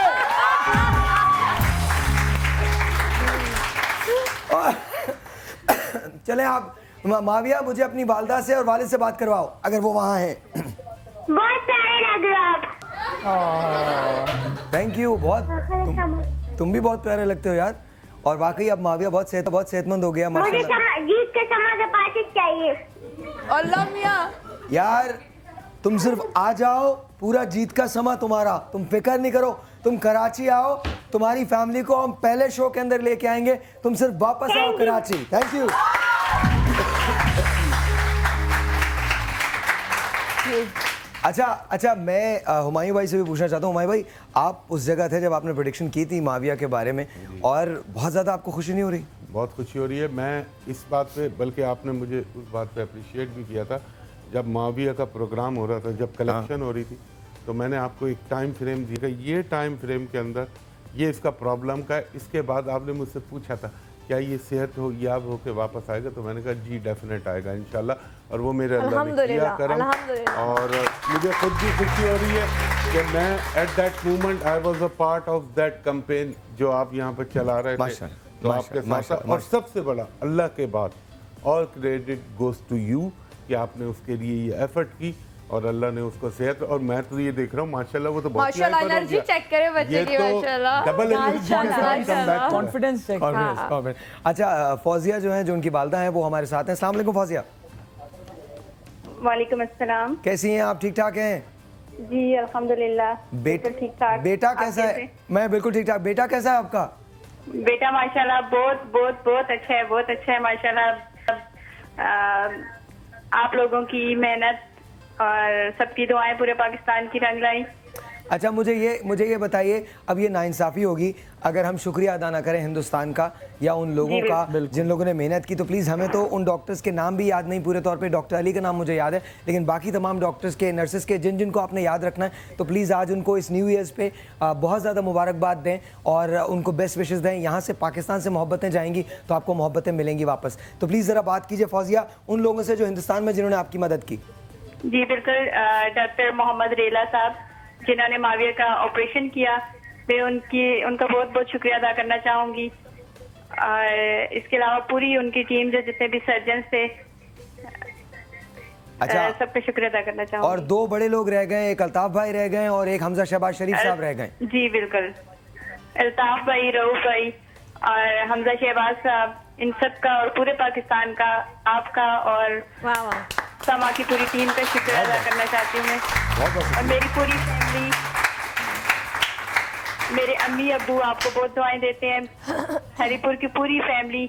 चले आप माविया, मुझे अपनी वालदा से और वालिद से बात करवाओ अगर वो वहाँ हैं। बहुत प्यारे लग रहे हो आप। Thank you. बहुत तुम भी बहुत प्यारे लगते हो यार। और वाकई अब माविया बहुत सेहतमंद हो गया मुझे जीत के समाज पार्टी चाहिए। अल्लाह मियां। यार तुम सिर्फ आ जाओ, पूरा जीत का समा तुम्हारा, तुम फिक्र नहीं करो। तुम कराची आओ, तुम्हारी फैमिली को हम पहले शो के अंदर लेके आएंगे। तुम सिर्फ वापस आओ कराची। Thank you. अच्छा, मैं हुमायूं भाई से भी पूछना चाहता हूँ। हुमायूं भाई, आप उस जगह थे जब आपने प्रेडिक्शन की थी माविया के बारे में, और बहुत ज़्यादा आपको खुशी नहीं हो रही? बहुत खुशी हो रही है। मैं इस बात पे, बल्कि आपने मुझे उस बात पे अप्रिशिएट भी किया था जब माविया का प्रोग्राम हो रहा था, जब कलेक्शन हो रही थी, तो मैंने आपको एक टाइम फ्रेम दिया। ये टाइम फ्रेम के अंदर ये इसका प्रॉब्लम का है। इसके बाद आपने मुझसे पूछा था क्या ये सेहत हो याब हो के वापस आएगा, तो मैंने कहा जी डेफिनेट आएगा इंशाल्लाह। और वो मेरे अल्लाह ने किया करम। और मुझे खुद भी खुशी हो रही है कि मैं at that moment I was a part of that campaign जो आप यहाँ पर चला रहे थे। तो आपके साथ, और सबसे बड़ा अल्लाह के बाद all credit goes to you कि आपने उसके लिए ये एफर्ट की और अल्लाह ने उसको सेहत। और मैं तो ये देख रहा हूँ माशाल्लाह, वो तो बहुत माशाल्लाह एनर्जी चेक करे बच्चे की, माशाल्लाह डबल एनर्जी, कॉन्फिडेंस चेक। अच्छा, फौजिया जो है, जो उनकी वालदा है, वो हमारे साथ हैं। अस्सलाम वालेकुम फौजिया। वालेकुम अस्सलाम। कैसी हैं आप? ठीक ठाक हैं? जी अल्हम्दुलिल्लाह। ठीक ठाक। बेटा कैसा है? मैं बिल्कुल ठीक ठाक। बेटा कैसा है आपका? बेटा माशाल्लाह बहुत अच्छा है, बहुत अच्छा है माशाल्लाह। आप लोगों की मेहनत और सबकी दुआएं पूरे पाकिस्तान की रंग लाई। अच्छा, मुझे ये बताइए, अब ये नाइंसाफ़ी होगी अगर हम शुक्रिया अदा ना करें हिंदुस्तान का या उन लोगों का जिन लोगों ने मेहनत की। तो प्लीज़, हमें तो उन डॉक्टर्स के नाम भी याद नहीं पूरे तौर पे। डॉक्टर अली का नाम मुझे याद है, लेकिन बाकी तमाम डॉक्टर्स के, नर्सेस के, जिनको आपने याद रखना है, तो प्लीज़ आज उनको इस न्यू ईयर्स पे बहुत ज़्यादा मुबारकबाद दें और उनको बेस्ट विशेज़ दें। यहाँ से पाकिस्तान से मोहब्बतें जाएंगी तो आपको मोहब्बतें मिलेंगी वापस। तो प्लीज़ ज़रा बात कीजिए फौजिया उन लोगों से जो हिंदुस्तान में जिन्होंने आपकी मदद की। जी बिल्कुल, डॉक्टर मोहम्मद रेला साहब जिन्होंने माविया का ऑपरेशन किया, मैं उनका बहुत बहुत शुक्रिया अदा करना चाहूँगी। और इसके अलावा पूरी उनकी टीम जो जितने भी सर्जन थे, अच्छा, सबका शुक्रिया अदा करना चाहूँगी। और दो बड़े लोग रह गए, एक अल्ताफ भाई रह गए और एक हमजा शहबाज शरीफ साहब रह गए। जी बिल्कुल, अल्ताफ भाई, रऊफ भाई और हमजा शहबाज साहब, इन सब का और पूरे पाकिस्तान का, आपका और समा की पूरी टीम का शुक्रिया अदा करना चाहती हूँ मैं। और मेरी पूरी फैमिली, मेरे अम्मी अब्बू आपको बहुत दुआएं देते हैं। हरीपुर की पूरी फैमिली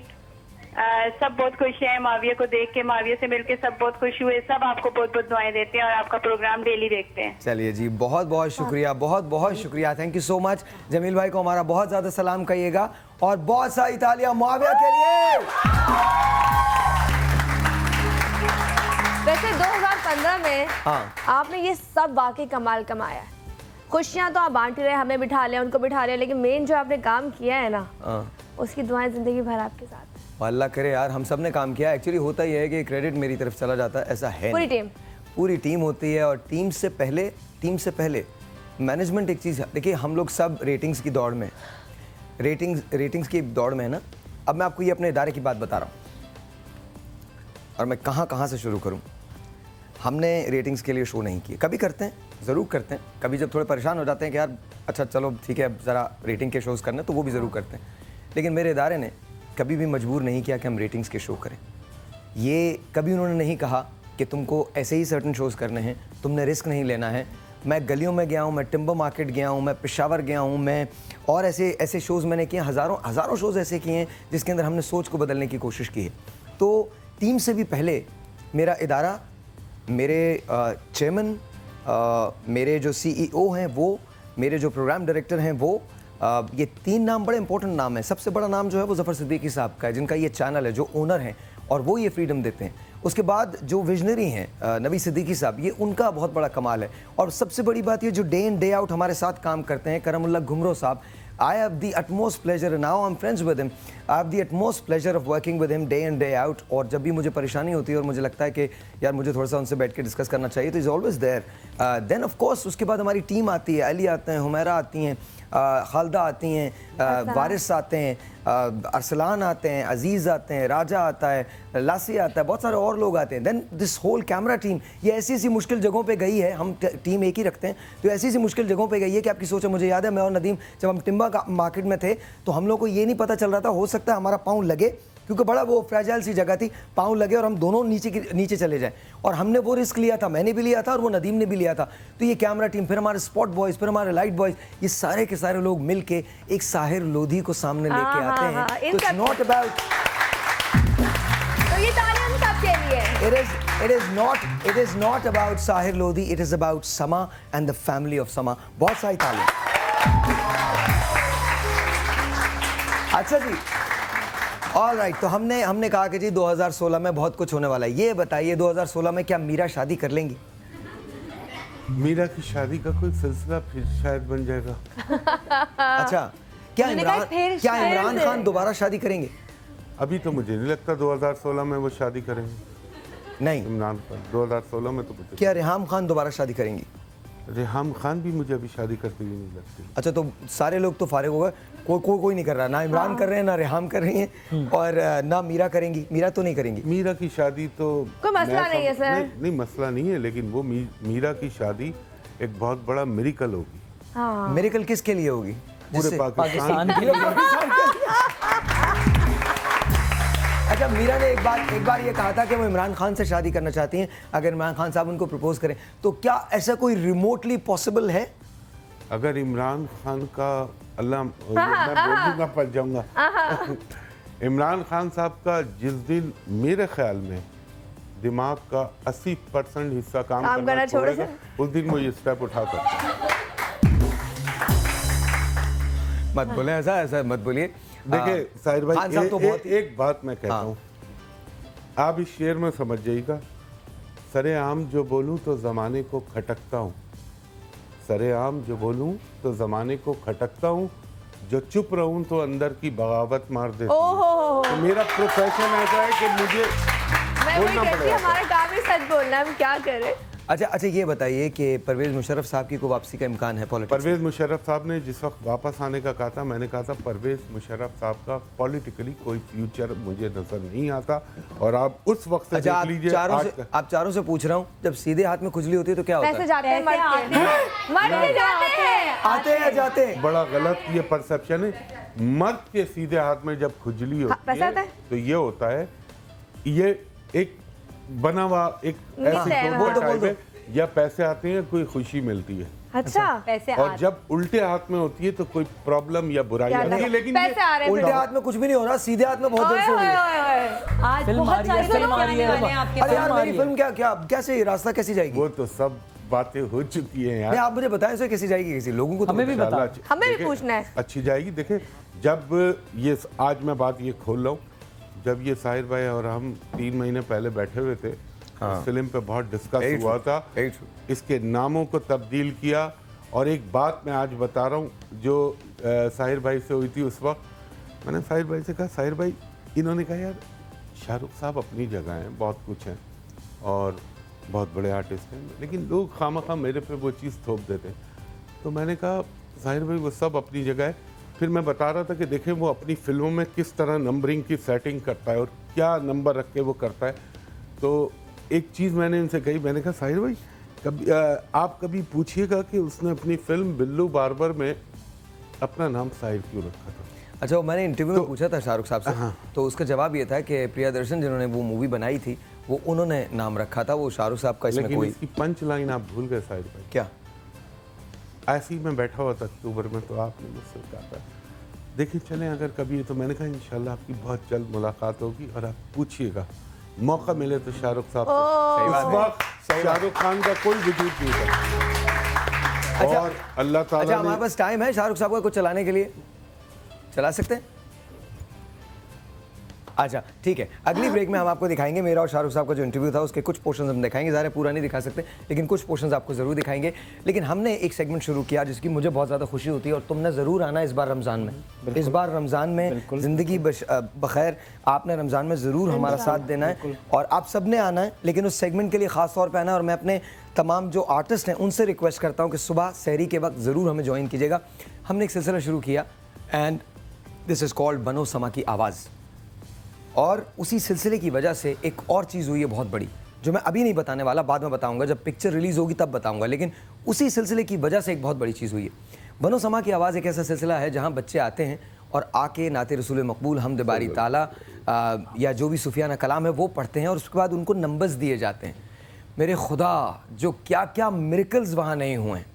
सब बहुत खुश है माविया को देख के, माविया से मिलके सब बहुत खुश हुए। सब आपको बहुत बहुत दुआएं देते हैं और आपका प्रोग्राम डेली देखते हैं। चलिए जी, बहुत बहुत शुक्रिया, बहुत बहुत शुक्रिया। Thank you so much. Jameel भाई को हमारा बहुत ज़्यादा सलाम कहिएगा और बहुत सारी तालियां माविया के लिए। वैसे 2015 में आपने ये सब वाकई कमाल कमाया है। खुशियाँ तो आप बांट रहे, हमें बिठा लिया, उनको बिठा लिया, लेकिन मेन जो आपने काम किया है ना, उसकी दुआएं जिंदगी भर आपके साथ। अल्लाह करे यार, हम सब ने काम किया। एक्चुअली होता ही है कि क्रेडिट मेरी तरफ चला जाता है, ऐसा है पूरी टीम होती है। और टीम से पहले मैनेजमेंट एक चीज़ है। देखिए, हम लोग सब रेटिंग्स की दौड़ में, रेटिंग्स की दौड़ में है ना। अब मैं आपको ये अपने इदारे की बात बता रहा हूँ और मैं कहाँ से शुरू करूँ। हमने रेटिंग्स के लिए शो नहीं किए, कभी करते हैं, ज़रूर करते हैं। कभी जब थोड़े परेशान हो जाते हैं कि यार अच्छा चलो ठीक है अब ज़रा रेटिंग के शोज़ करने, तो वो भी ज़रूर करते हैं। लेकिन मेरे इदारे ने कभी भी मजबूर नहीं किया कि हम रेटिंग्स के शो करें। ये कभी उन्होंने नहीं कहा कि तुमको ऐसे ही सर्टन शोज़ करने हैं, तुमने रिस्क नहीं लेना है। मैं गलियों में गया हूँ, मैं टिम्बर मार्केट गया हूँ, मैं पेशावर गया हूँ, मैं और ऐसे शोज़ मैंने किए, हज़ारों शोज़ ऐसे किए हैं जिसके अंदर हमने सोच को बदलने की कोशिश की है। तो टीम से भी पहले मेरा इदारा, मेरे चेयरमैन मेरे जो CEO हैं वो, मेरे जो प्रोग्राम डायरेक्टर हैं वो, ये 3 नाम बड़े इंपॉर्टेंट नाम हैं। सबसे बड़ा नाम जो है वो ज़फ़र सिद्दीकी साहब का है, जिनका ये चैनल है, जो ओनर हैं और वो ये फ्रीडम देते हैं। उसके बाद जो विजनरी हैं नवी सिद्दीकी साहब, ये उनका बहुत बड़ा कमाल है। और सबसे बड़ी बात ये जो डे इन डे आउट हमारे साथ काम करते हैं, करमुल्लाह घुमरो साहब, I have the utmost pleasure, now I'm friends with him. I have the utmost pleasure of working with him day in day out. और जब भी मुझे परेशानी होती है और मुझे लगता है कि यार मुझे थोड़ा सा उनसे बैठ के डिस्कस करना चाहिए, तो is always there. Then of course उसके बाद हमारी टीम आती है, अली आते हैं, हुमैरा आती हैं, खालदा आती हैं, वारिस आते हैं, अरसलान आते हैं, अजीज़ आते हैं, राजा आता है, लासी आता है, बहुत सारे और लोग आते हैं। Then this whole camera team ये ऐसी ऐसी मुश्किल जगहों पे गई है, हम टीम एक ही रखते हैं, तो ऐसी ऐसी मुश्किल जगहों पे गई है कि आपकी सोचो। मुझे याद है मैं और नदीम जब हम टिम्बा मार्केट में थे तो हम लोग को ये नहीं पता चल रहा था, हो सकता है हमारा पाँव लगे, क्योंकि बड़ा वो फ्रेजाइल सी जगह थी, पाँव लगे और हम दोनों नीचे चले जाएं। और हमने वो रिस्क लिया था, मैंने भी लिया था और वो नदीम ने भी लिया था। तो ये कैमरा टीम, फिर हमारे स्पॉट बॉयज़, फिर हमारे लाइट बॉयज़, ये सारे के सारे लोग मिल के एक साहिर लोधी को सामने लेके आते हैं। तो इट्स नॉट अबाउट, तो ये तालियां हम सबके लिए। It is not about Sahir Lodhi, it is about Sama and the family of Sama. बहुत सारी तालियां। अच्छा जी, ऑल राइट, तो हमने कहा कि जी 2016 में बहुत कुछ होने वाला है। ये बताइए 2016 में क्या मीरा शादी कर लेंगी? मीरा की शादी का कोई सिलसिला फिर शायद बन जाएगा। अच्छा, क्या इमरान खान दोबारा शादी करेंगे? अभी तो मुझे नहीं लगता 2016 में वो शादी करेंगे। नहीं, इमरान खान 2016 में तो मुझे। क्या रेहाम खान दोबारा शादी करेंगी? रेहाम खान भी मुझे अभी शादी करती हुई नहीं लगती। अच्छा, तो सारे लोग तो फारिग हो गए, कोई नहीं कर रहा, ना इमरान कर रहे हैं, ना रेहाम कर रही हैं और ना मीरा करेंगी। मीरा तो नहीं करेंगी। मीरा की शादी तो कोई मसला नहीं है सर। नहीं मसला नहीं है, लेकिन वो मीरा की शादी एक बहुत बड़ा मिरेकल होगी। मिरेकल किसके लिए होगी? पूरे पाकिस्तान के लिए। अच्छा, मीरा ने एक बार ये कहा था कि वो इमरान खान से शादी करना चाहती हैं, अगर इमरान खान साहब उनको प्रपोज करें, तो क्या ऐसा कोई रिमोटली पॉसिबल है? अगर इमरान खान का अल्लाह, मैं बोलूँगा पड़ जाऊँगा। इमरान खान साहब का जिस दिन मेरे ख्याल में दिमाग का 80% हिस्सा काम करना छोड़ेगा, उस दिन वो ये स्टेप उठाकर। मत बोले ऐसा मत बोलिए। देखिए साहिर भाई, तो एक बात मैं कहता हूँ, आप इस शेर में समझ जाइएगा, सरेआम जो बोलूँ तो ज़माने को खटकता हूँ, सरेआम जो बोलूँ तो ज़माने को खटकता हूँ, जो चुप रहूँ तो अंदर की बगावत मार देती हूँ। तो मेरा प्रोफेशन ऐसा है कि मुझे बोलना पड़ेगा। हमारा काम ही सच बोलना, हम क्या करें। अच्छा, ये बताइए कि परवेज़ मुशर्रफ साहब की को वापसी का इम्कान है पॉलिटिक्स? परवेज़ मुशर्रफ साहब ने जिस वक्त वापस आने का कहा था, मैंने कहा था परवेज़ मुशर्रफ साहब का पॉलिटिकली कोई फ्यूचर मुझे नजर नहीं आता। और आप उस वक्त से देख लीजिए, आप चारों से पूछ रहा हूँ, जब सीधे हाथ में खुजली होती है तो क्या होता है? पैसे जाते हैं, मरते जाते हैं, आते हैं जाते हैं। बड़ा गलत ये परसेप्शन है। मर्द के सीधे हाथ में जब खुजली होती है तो ये होता है, ये एक बना हुआ एक ऐसी टाइप है, या पैसे आते हैं कोई खुशी मिलती है। अच्छा, पैसे और जब उल्टे हाथ में होती है तो कोई प्रॉब्लम या बुराई आती है। लेकिन उल्टे हाथ में कुछ भी नहीं हो रहा, सीधे हाथ में बहुत देर से हो रही है। आज बहुत सारे लोग आने वाले हैं आपके पास। अरे यार, मेरी फिल्म कैसे रास्ता कैसी जाएगी? वो तो सब बातें हो चुकी हैं यार। आप मुझे बताएं सर, कैसी जाएगी? किसी लोगों को तो हमें भी बताओ, हमें भी पूछना है। अच्छी जाएगी। देखिए, जब ये आज मैं बात ये खोल रहा हूँ, जब ये साहिर भाई और हम 3 महीने पहले बैठे हुए थे, इस फिल्म पे बहुत डिस्कस हुआ था, इसके नामों को तब्दील किया। और एक बात मैं आज बता रहा हूँ जो साहिर भाई से हुई थी उस वक्त, मैंने साहिर भाई से कहा, साहिर भाई, इन्होंने कहा यार शाहरुख साहब अपनी जगह हैं, बहुत कुछ हैं और बहुत बड़े आर्टिस्ट हैं, लेकिन लोग खामखा मेरे पे वो चीज़ थोप देते हैं। तो मैंने कहा साहिर भाई वो सब अपनी जगह है। फिर मैं बता रहा था कि देखें वो अपनी फिल्मों में किस तरह नंबरिंग की सेटिंग करता है और क्या नंबर रख के वो करता है। तो एक चीज़ मैंने इनसे कही, मैंने कहा साहिर भाई कभी आप कभी पूछिएगा कि उसने अपनी फिल्म बिल्लू बार्बर में अपना नाम साहिर क्यों रखा था। अच्छा, मैंने इंटरव्यू में पूछा था शाहरुख साहब से, तो उसका जवाब ये था कि प्रियदर्शन जिन्होंने वो मूवी बनाई थी वो उन्होंने नाम रखा था, वो शाहरुख साहब का इसमें कोई। इसकी पंच लाइन आप भूल गए साहिर भाई। क्या? ऐसे ही मैं बैठा हुआ था अक्टूबर में, तो आपने मुझसे कहा था देखिए चलें अगर कभी, तो मैंने कहा इंशाल्लाह आपकी बहुत जल्द मुलाकात होगी और आप पूछिएगा मौका मिले तो शाहरुख साहब सही बात इस है। वक्त शाहरुख खान का कोई वजूद नहीं था। और अल्लाह ताला अच्छा, ने हमारे पास टाइम है शाहरुख साहब का कुछ चलाने के लिए? चला सकते हैं? अच्छा ठीक है, अगली ब्रेक में हम आपको दिखाएंगे मेरा और शाहरुख साहब का जो इंटरव्यू था उसके कुछ पोर्शंस हम दिखाएंगे। ज़्यादा पूरा नहीं दिखा सकते लेकिन कुछ पोर्शंस आपको ज़रूर दिखाएंगे। लेकिन हमने एक सेगमेंट शुरू किया जिसकी मुझे बहुत ज़्यादा खुशी होती है और तुमने ज़रूर आना इस बार रमज़ान में। इस बार रमज़ान में ज़िंदगी बखैर, आपने रमज़ान में ज़रूर हमारा साथ देना है और आप सब ने आना है। लेकिन उस सेगमेंट के लिए ख़ास तौर पर आना है और मैं अपने तमाम जो आर्टिस्ट हैं उनसे रिक्वेस्ट करता हूँ कि सुबह सहरी के वक्त ज़रूर हमें ज्वाइन कीजिएगा। हमने एक सिलसिला शुरू किया एंड दिस इज़ कॉल्ड बनो समा की आवाज़। और उसी सिलसिले की वजह से एक और चीज़ हुई है बहुत बड़ी, जो मैं अभी नहीं बताने वाला, बाद में बताऊंगा, जब पिक्चर रिलीज़ होगी तब बताऊंगा। लेकिन उसी सिलसिले की वजह से एक बहुत बड़ी चीज़ हुई है। बनो समा की आवाज़ एक ऐसा सिलसिला है जहां बच्चे आते हैं और आके नाते रसूल मकबूल, हमद बारी ताला या जो भी सुफियाना कलाम है वो पढ़ते हैं और उसके बाद उनको नंबर्स दिए जाते हैं। मेरे खुदा, जो क्या क्या मिरेकल्स वहाँ नहीं हुए हैं।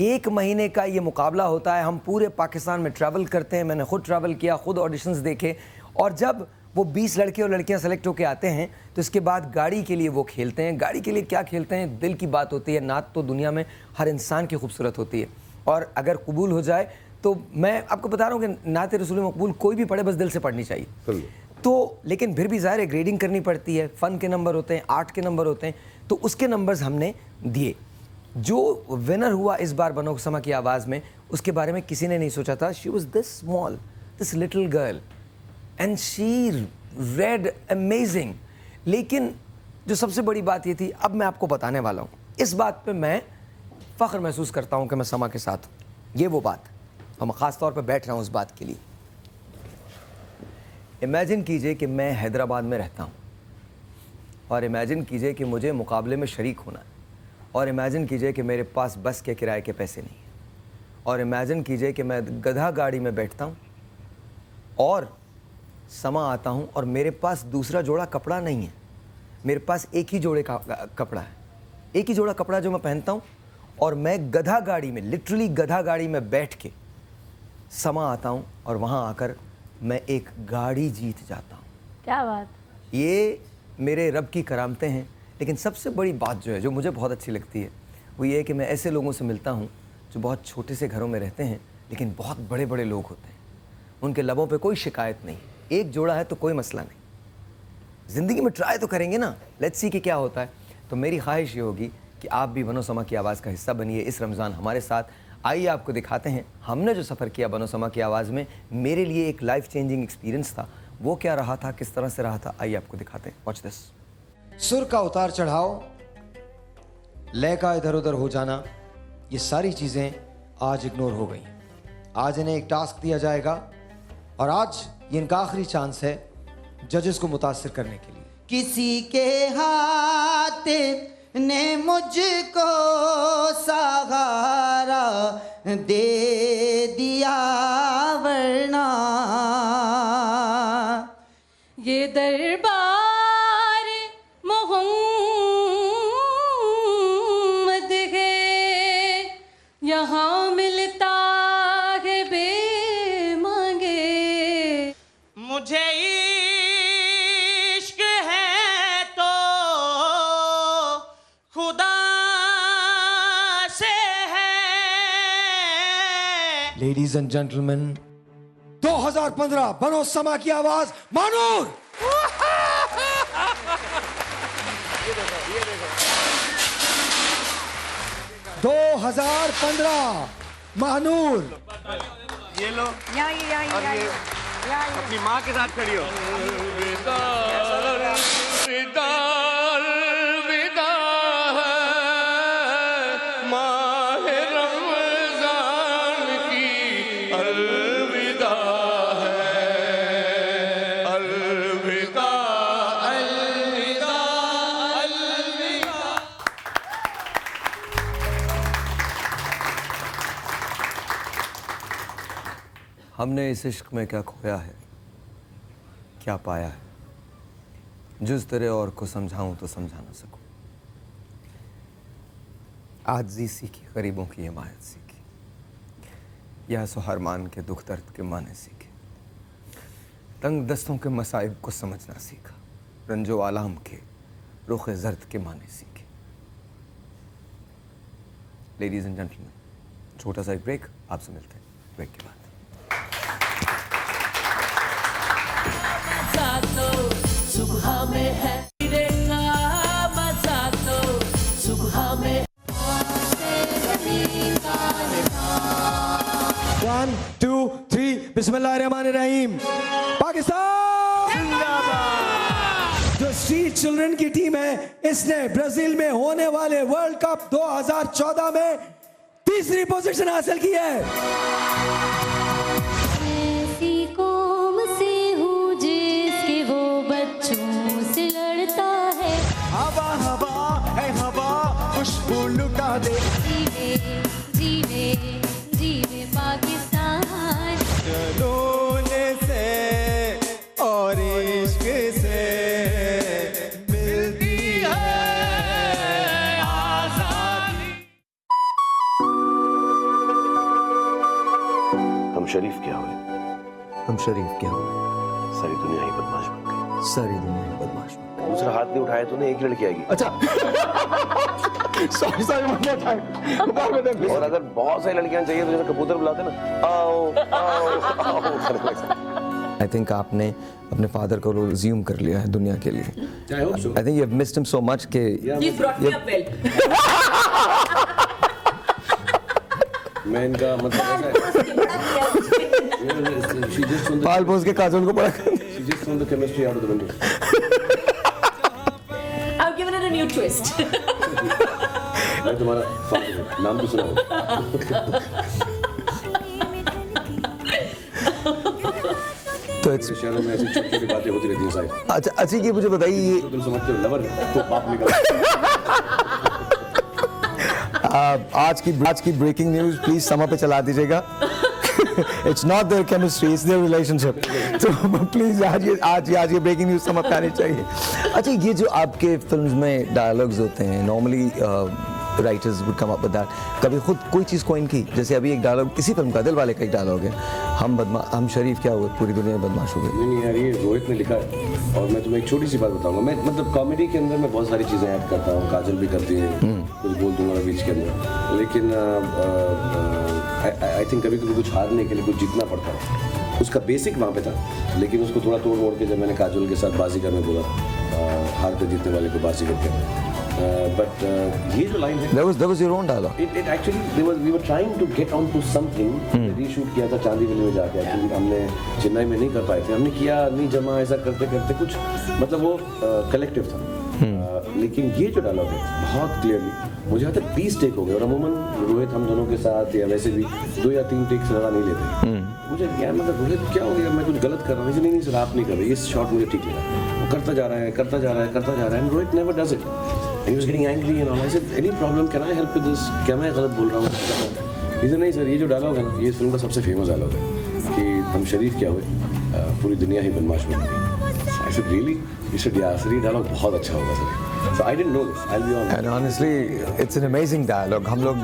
1 महीने का ये मुकाबला होता है, हम पूरे पाकिस्तान में ट्रैवल करते हैं। मैंने खुद ट्रैवल किया, खुद ऑडिशंस देखे और जब वो 20 लड़के और लड़कियां सेलेक्ट होकर आते हैं तो इसके बाद गाड़ी के लिए वो खेलते हैं। गाड़ी के लिए क्या खेलते हैं, दिल की बात होती है। नात तो दुनिया में हर इंसान की खूबसूरत होती है और अगर कबूल हो जाए तो मैं आपको बता रहा हूँ कि नात रसूल मकबूल कोई भी पढ़े, बस दिल से पढ़नी चाहिए। तो लेकिन फिर भी ज़ाहिर है ग्रेडिंग करनी पड़ती है, फ़न के नंबर होते हैं, आर्ट के नंबर होते हैं, तो उसके नंबर्स हमने दिए। जो विनर हुआ इस बार बनो समा की आवाज़ में, उसके बारे में किसी ने नहीं सोचा था। She was this small, this little girl and she red amazing. लेकिन जो सबसे बड़ी बात ये थी, अब मैं आपको बताने वाला हूँ, इस बात पे मैं फ़ख्र महसूस करता हूँ कि मैं समा के साथ हूँ। ये वो बात, हम ख़ास तौर पे बैठ रहा हूँ उस बात के लिए। इमेजिन कीजिए कि मैं हैदराबाद में रहता हूँ और इमेजिन कीजिए कि मुझे मुकाबले में शरीक होना है और इमेजिन कीजिए कि मेरे पास बस के किराए के पैसे नहीं हैं और इमेजिन कीजिए कि मैं गधा गाड़ी में बैठता हूँ और समा आता हूँ और मेरे पास दूसरा जोड़ा कपड़ा नहीं है, मेरे पास एक ही जोड़े का कपड़ा है, एक ही जोड़ा कपड़ा जो मैं पहनता हूँ और मैं गधा गाड़ी में, लिटरली गधा गाड़ी में बैठ के समा आता हूँ और वहाँ आकर मैं एक गाड़ी जीत जाता हूँ। क्या बात। ये मेरे रब की करामतें हैं। लेकिन सबसे बड़ी बात जो है, जो मुझे बहुत अच्छी लगती है, वो ये है कि मैं ऐसे लोगों से मिलता हूँ जो बहुत छोटे से घरों में रहते हैं लेकिन बहुत बड़े बड़े लोग होते हैं। उनके लबों पे कोई शिकायत नहीं, एक जोड़ा है तो कोई मसला नहीं। ज़िंदगी में ट्राई तो करेंगे ना, लेट्स सी कि क्या होता है। तो मेरी ख्वाहिश ये होगी कि आप भी बनो समा की आवाज़ का हिस्सा बनिए इस रमज़ान हमारे साथ। आइए आपको दिखाते हैं हमने जो सफ़र किया बनो समा की आवाज़ में, मेरे लिए एक लाइफ चेंजिंग एक्सपीरियंस था, वो क्या रहा था, किस तरह से रहा था। आइए आपको दिखाते हैं, वॉच दिस। सुर का उतार चढ़ाव, लय का इधर उधर हो जाना, ये सारी चीज़ें आज इग्नोर हो गई। आज इन्हें एक टास्क दिया जाएगा और आज ये इनका आखिरी चांस है जजेस को मुतासिर करने के लिए। किसी के हाथ ने मुझको सहारा दे दिया, वरना ये दरबार मोहम्मद है, यहाँ मिलता है बेमांगे। मुझे इश्क है तो खुदा से है। लेडीज एंड जेंटलमैन, 2015 बनो समा की आवाज मानूर। ये देखो 2015 महानूर। ये लो अपनी माँ के साथ खड़ी हो। हमने इस इश्क में क्या खोया है, क्या पाया है, जिस तेरे और को समझाऊं तो समझा ना सकूं। आजिज़ी सीखी, गरीबों की हिमायत सीखी, या सुहरमान के दुख दर्द के माने सीखे, तंग दस्तों के मसाइब को समझना सीखा, रंजो आलम के रुख जर्द के माने सीखे। लेडीज एंड जेंटलमैन, छोटा सा एक ब्रेक, आपसे मिलते हैं ब्रेक के बाद। सुबह में है मजा तो सुबह में 1 2 3 बिस्मिल्लाहिर्रहमानिर्रहीम। पाकिस्तान जिंदाबाद। जो स्ट्रीट चिल्ड्रन की टीम है, इसने ब्राजील में होने वाले वर्ल्ड कप 2014 में तीसरी पोजीशन हासिल की है। ऐसी कौम से हूँ जिसके वो बच्चों से लड़ता है। हवा हवा है हवा खुशबू लुटा दे। जीवे जीवे जीवे पाकिस्तान। रोने से और इश्क से मिलती है आजादी। हम शरीफ क्या हुए? हम शरीफ क्या हुए? सारी दुनिया ही बदमाश बन गई। सारी दुनिया ही बदमाश बन गई। दूसरा हाथ नहीं उठाया तूने, एक लड़की आएगी। अच्छा सॉरी मैंने उठाया। और अगर बहुत सारी लड़कियां चाहिए तो जैसे कबूतर बुलाते ना, आओ आओ आओ। आई थिंक आपने अपने फादर को रिज्यूम कर लिया है दुनिया के लिए। I think you have missed him so much के मैं इनका मतलब पाल पोस के काजल को पढ़ा chemistry out of the window. I've given it a new twist. मैं तुम्हारा फादर नाम भी सुना होगा। तो शहरों में ऐसी छोटी छोटी बातें होती रहती हैं साहब। अच्छा अच्छी की मुझे बताइए, ये तुम समझते हो लवर तो बाप निकल। आज की ब्रेकिंग न्यूज़ प्लीज समा पे चला दीजिएगा। It's not their chemistry, it's their relationship. तो प्लीज आज ये ब्रेकिंग न्यूज़ समा पे आनी चाहिए। अच्छा, ये जो आपके फिल्म्स में डायलॉग्स होते हैं, normally writers would come up with that, कभी खुद कोई चीज़ कोइन की? जैसे अभी एक डायलॉग इसी फिल्म का, दिल वाले का एक डायलॉग है, हम शरीफ क्या हुए पूरी दुनिया में बदमाश हो गए। नहीं यार, ये रोहित ने लिखा है। और मैं तुम्हें एक छोटी सी बात बताऊंगा। मैं मतलब कॉमेडी के अंदर मैं बहुत सारी चीज़ें ऐड करता हूँ, काजल भी करती है, कुछ बोल दूंगा बीच के अंदर। लेकिन आई थिंक कभी कभी कुछ हारने के लिए कुछ जीतना पड़ता है। उसका बेसिक वहाँ पे था, लेकिन उसको थोड़ा तोड़ मोड़ के जब मैंने काजल के साथ बाजीगर में बोला, हारते जीतने वाले को बाजीगर कहते हैं। But ये जो लाइन है, that was your own dialogue. It actually we were trying to get on to something. Reshoot किया था चांदीवली में जाके, एक्चुअली हमने चेन्नई में नहीं कर पाए थे। हमने किया नहीं जमा, ऐसा करते करते कुछ मतलब वो कलेक्टिव था। लेकिन ये जो डायलॉग है बहुत क्लियरली मुझे आता है 20 टेक हो गए। और अमूमन रोहित हम दोनों के साथ या वैसे भी 2 या 3 टेक से ज़्यादा नहीं लेते। मुझे क्या मतलब रोहित क्या हो गया, मैं कुछ गलत कर रहा हूँ? नहीं सर आप नहीं कर रहे, इस शॉट मुझे ठीक लगा। वो करता जा रहा है करता जा रहा है करता जा रहा है, Rohit never does it. And he was getting angry and all. I said, any problem? Can I help with this? क्या मैं गलत बोल रहा हूँ? He said, नहीं सर, ये जो डायलॉग है ना, ये इस फिल्म का सबसे फेमस डायलॉग है कि हम शरीफ क्या हुए पूरी दुनिया ही बदमाश बन गई। I said, really? He said, yeah, sir ये डायलॉग बहुत अच्छा होगा sir. So I didn't know this. I'll be honest. And honestly, it's an amazing dialogue. हम लोग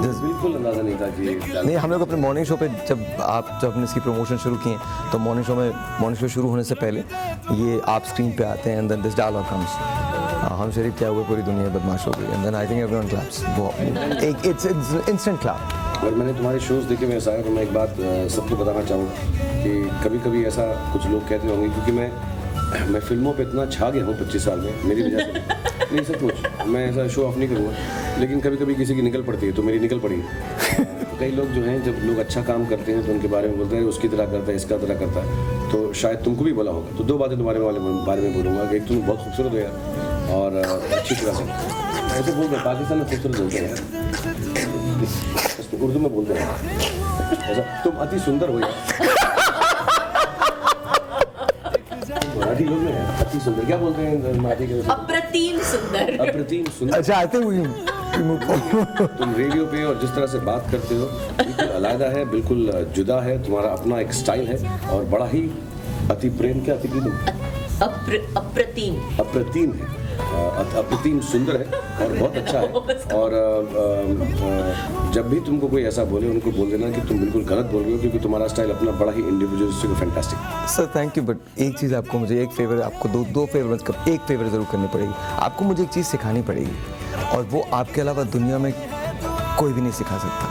बिल्कुल अंदाजा नहीं था कि नहीं, हम लोग अपने मॉर्निंग शो पे जब हमने इसकी प्रमोशन शुरू की तो मॉर्निंग शो शुरू होने से पहले ये आप स्क्रीन पे आते हैं, and then this dialogue comes, हम शरीफ क्या हुए पूरी दुनिया बदमाश हो गई, and then I think everyone claps. एक इट्स इंस्टेंट क्लैप। और मैंने तुम्हारे शोज देखे मेरे सारे, तो मैं एक बात सबको बताना चाहूँगा कि कभी कभी ऐसा कुछ लोग कहते होंगे, क्योंकि मैं फिल्मों पे इतना छा गया हूँ 25 साल में मेरी वजह से। नहीं सचमुच, मैं ऐसा शो ऑफ नहीं करूँगा, लेकिन कभी कभी किसी की निकल पड़ती है तो मेरी निकल पड़ी है। कई लोग जो हैं, जब लोग अच्छा काम करते हैं तो उनके बारे में बोलते हैं उसकी तरह करता है, इसका तरह करता है। तो शायद तुमको भी बोला होगा। तो 2 बातें तुम्हारे बारे में बोलूँगा कि एक तुम बहुत खूबसूरत हो यार, और अच्छी तरह से ऐसे बोलते हैं पाकिस्तान में खूबसूरत बोलते हैं यार, उर्दू में बोलते हैं ऐसा, तुम अति सुंदर हो यार। मराठी लोग में अति सुंदर क्या बोलते हैं मराठी के? अप्रतिम सुंदर। अप्रतिम सुंदर। अच्छा, आई थिंक तुम रेडियो पे और जिस तरह से बात करते हो बिल्कुल अलग है, बिल्कुल जुदा है, तुम्हारा अपना एक स्टाइल है और बड़ा ही अति प्रेम क्या अति प्रीतम अप्रतिम अप्रतिम है। अप्रतिम सुंदर है और बहुत अच्छा है। और जब भी तुमको कोई ऐसा बोले उनको बोल देना कि तुम बिल्कुल गलत बोल रहे हो, क्योंकि तुम्हारा स्टाइल अपना बड़ा ही इंडिविजुअलिस्टिक और fantastic. Sir thank you, but एक चीज़ आपको मुझे एक फेवर, आपको दो फेवर, एक फेवर ज़रूर करनी पड़ेगी। आपको मुझे एक चीज़ सिखानी पड़ेगी और वो आपके अलावा दुनिया में कोई भी नहीं सिखा सकता।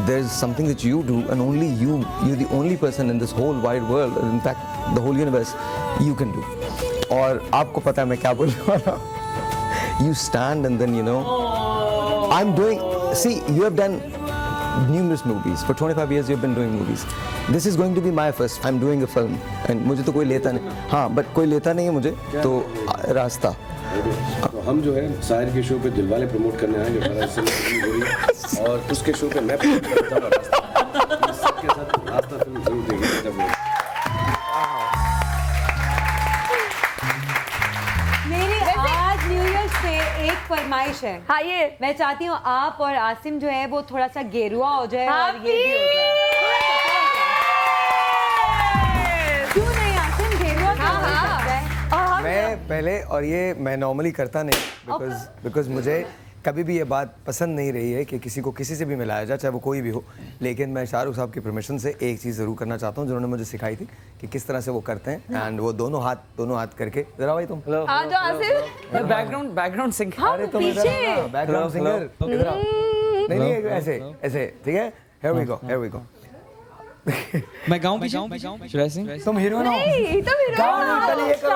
There is something that you do and only you're the only person in this whole wide world, in fact the whole universe, you can do. और आपको पता है मैं क्या बोलने वाला हूँ? You stand and then you know, I'm doing, see you have done numerous movies, for 25 years you have been doing movies. This is going to be my first, I'm doing a film and मुझे तो कोई लेता नहीं, हाँ but कोई लेता नहीं है मुझे, तो रास्ता। तो हम जो है साहिर के शो पे दिलवाले प्रमोट करने आएंगे और उसके शो पे मैं प्रमोट करता हूँ रास्ता। सबके साथ रास्ता फिल्म जरूर देखेंगे जब मेरी आज न्यू ईयर से एक फरमाइश है। हाँ ये मैं चाहती हूँ आप और आसिम जो है वो थोड़ा सा गेरुआ हो जाए और ये भी हो जाए। क्यों नहीं आसिम, गेरुआ क्यों हो सकता है? मैं पहले, और ये मैं नॉर्मली करता नहीं बिकॉज मुझे कभी भी ये बात पसंद नहीं रही है कि किसी को किसी से भी मिलाया जाए, चाहे वो कोई भी हो। लेकिन मैं शाहरुख साहब की परमिशन से एक चीज़ ज़रूर करना चाहता हूँ जिन्होंने मुझे सिखाई थी कि किस तरह से वो करते हैं। एंड वो दोनों हाथ करके, जरा भाई तुम बैकग्राउंड सिंगर, अरे तुम बैकग्राउंड सिंगर, नहीं ऐसे ऐसे, ठीक है। Here we go. मैं गाऊं पीछे? तुम हीरो ना हो? नहीं, तुम हीरो गाओ, पहले ये करो,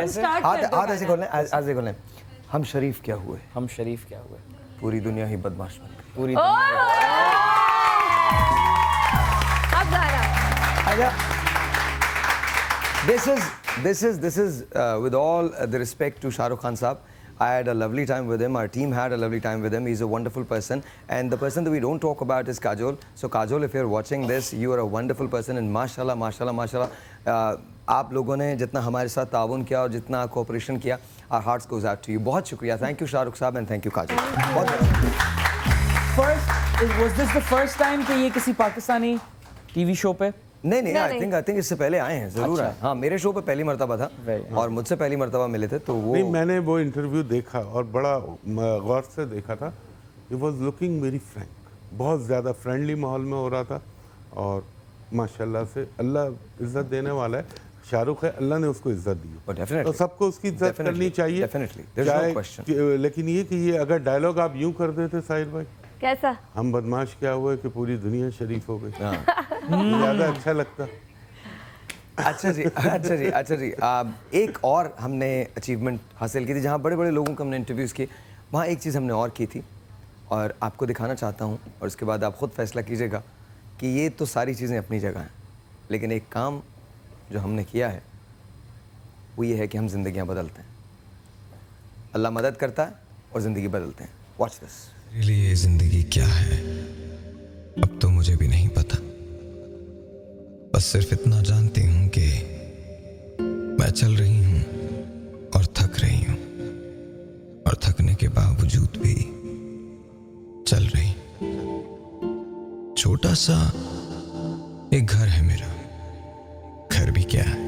उसके बाद हाथ ऐसे खोलने। हम शरीफ क्या हुए? पूरी दुनिया ही बदमाश बन गई। पूरी दुनिया। This is with all the respect to Shah Rukh Khan Saab. I had a lovely time with him. Our team had a lovely time with him. He's a wonderful person. And the person that we don't talk about is Kajol. So Kajol, if you're watching this, you are a wonderful person. And mashallah, आप लोगों ने जितना हमारे साथ ताउन किया और जितना कोऑपरेशन किया, our hearts goes out to you. बहुत शुक्रिया. Thank you शाहरुख साहब and thank you Kajol. Was this the first time कि ये किसी पाकिस्तानी टीवी शो पे? नहीं, आई थिंक इससे पहले आए हैं, जरूर आए। हाँ, मेरे शो पे पहली मर्तबा था और मुझसे पहली मर्तबा मिले थे, तो वो नहीं, मैंने वो इंटरव्यू देखा और बड़ा गौर से देखा था। It was looking very frank, बहुत ज़्यादा फ्रेंडली माहौल में हो रहा था और माशाल्लाह से अल्लाह इज्जत देने वाला है। शाहरुख है, अल्लाह ने उसको इज्जत दी, तो सबको उसकी इज्जत करनी चाहिए। लेकिन ये कि ये अगर डायलॉग आप यूँ कर देते साहिर भाई, कैसा? हम बदमाश क्या हुए कि पूरी दुनिया शरीफ हो गई, ज़्यादा अच्छा लगता। अच्छा जी। एक और हमने अचीवमेंट हासिल की थी जहाँ बड़े बड़े लोगों को हमने इंटरव्यूज़ किए, वहाँ एक चीज़ हमने और की थी और आपको दिखाना चाहता हूँ और उसके बाद आप ख़ुद फैसला कीजिएगा कि ये तो सारी चीज़ें अपनी जगह हैं, लेकिन एक काम जो हमने किया है वो ये है कि हम जिंदगियां बदलते हैं। अल्लाह मदद करता है और ज़िंदगी बदलते हैं। Watch this. मेरे लिए ज़िंदगी क्या है अब तो मुझे भी नहीं पता, बस सिर्फ इतना जानती हूँ कि मैं चल रही हूँ और थक रही हूँ और थकने के बावजूद भी चल रही। छोटा सा एक घर है मेरा, घर भी क्या है,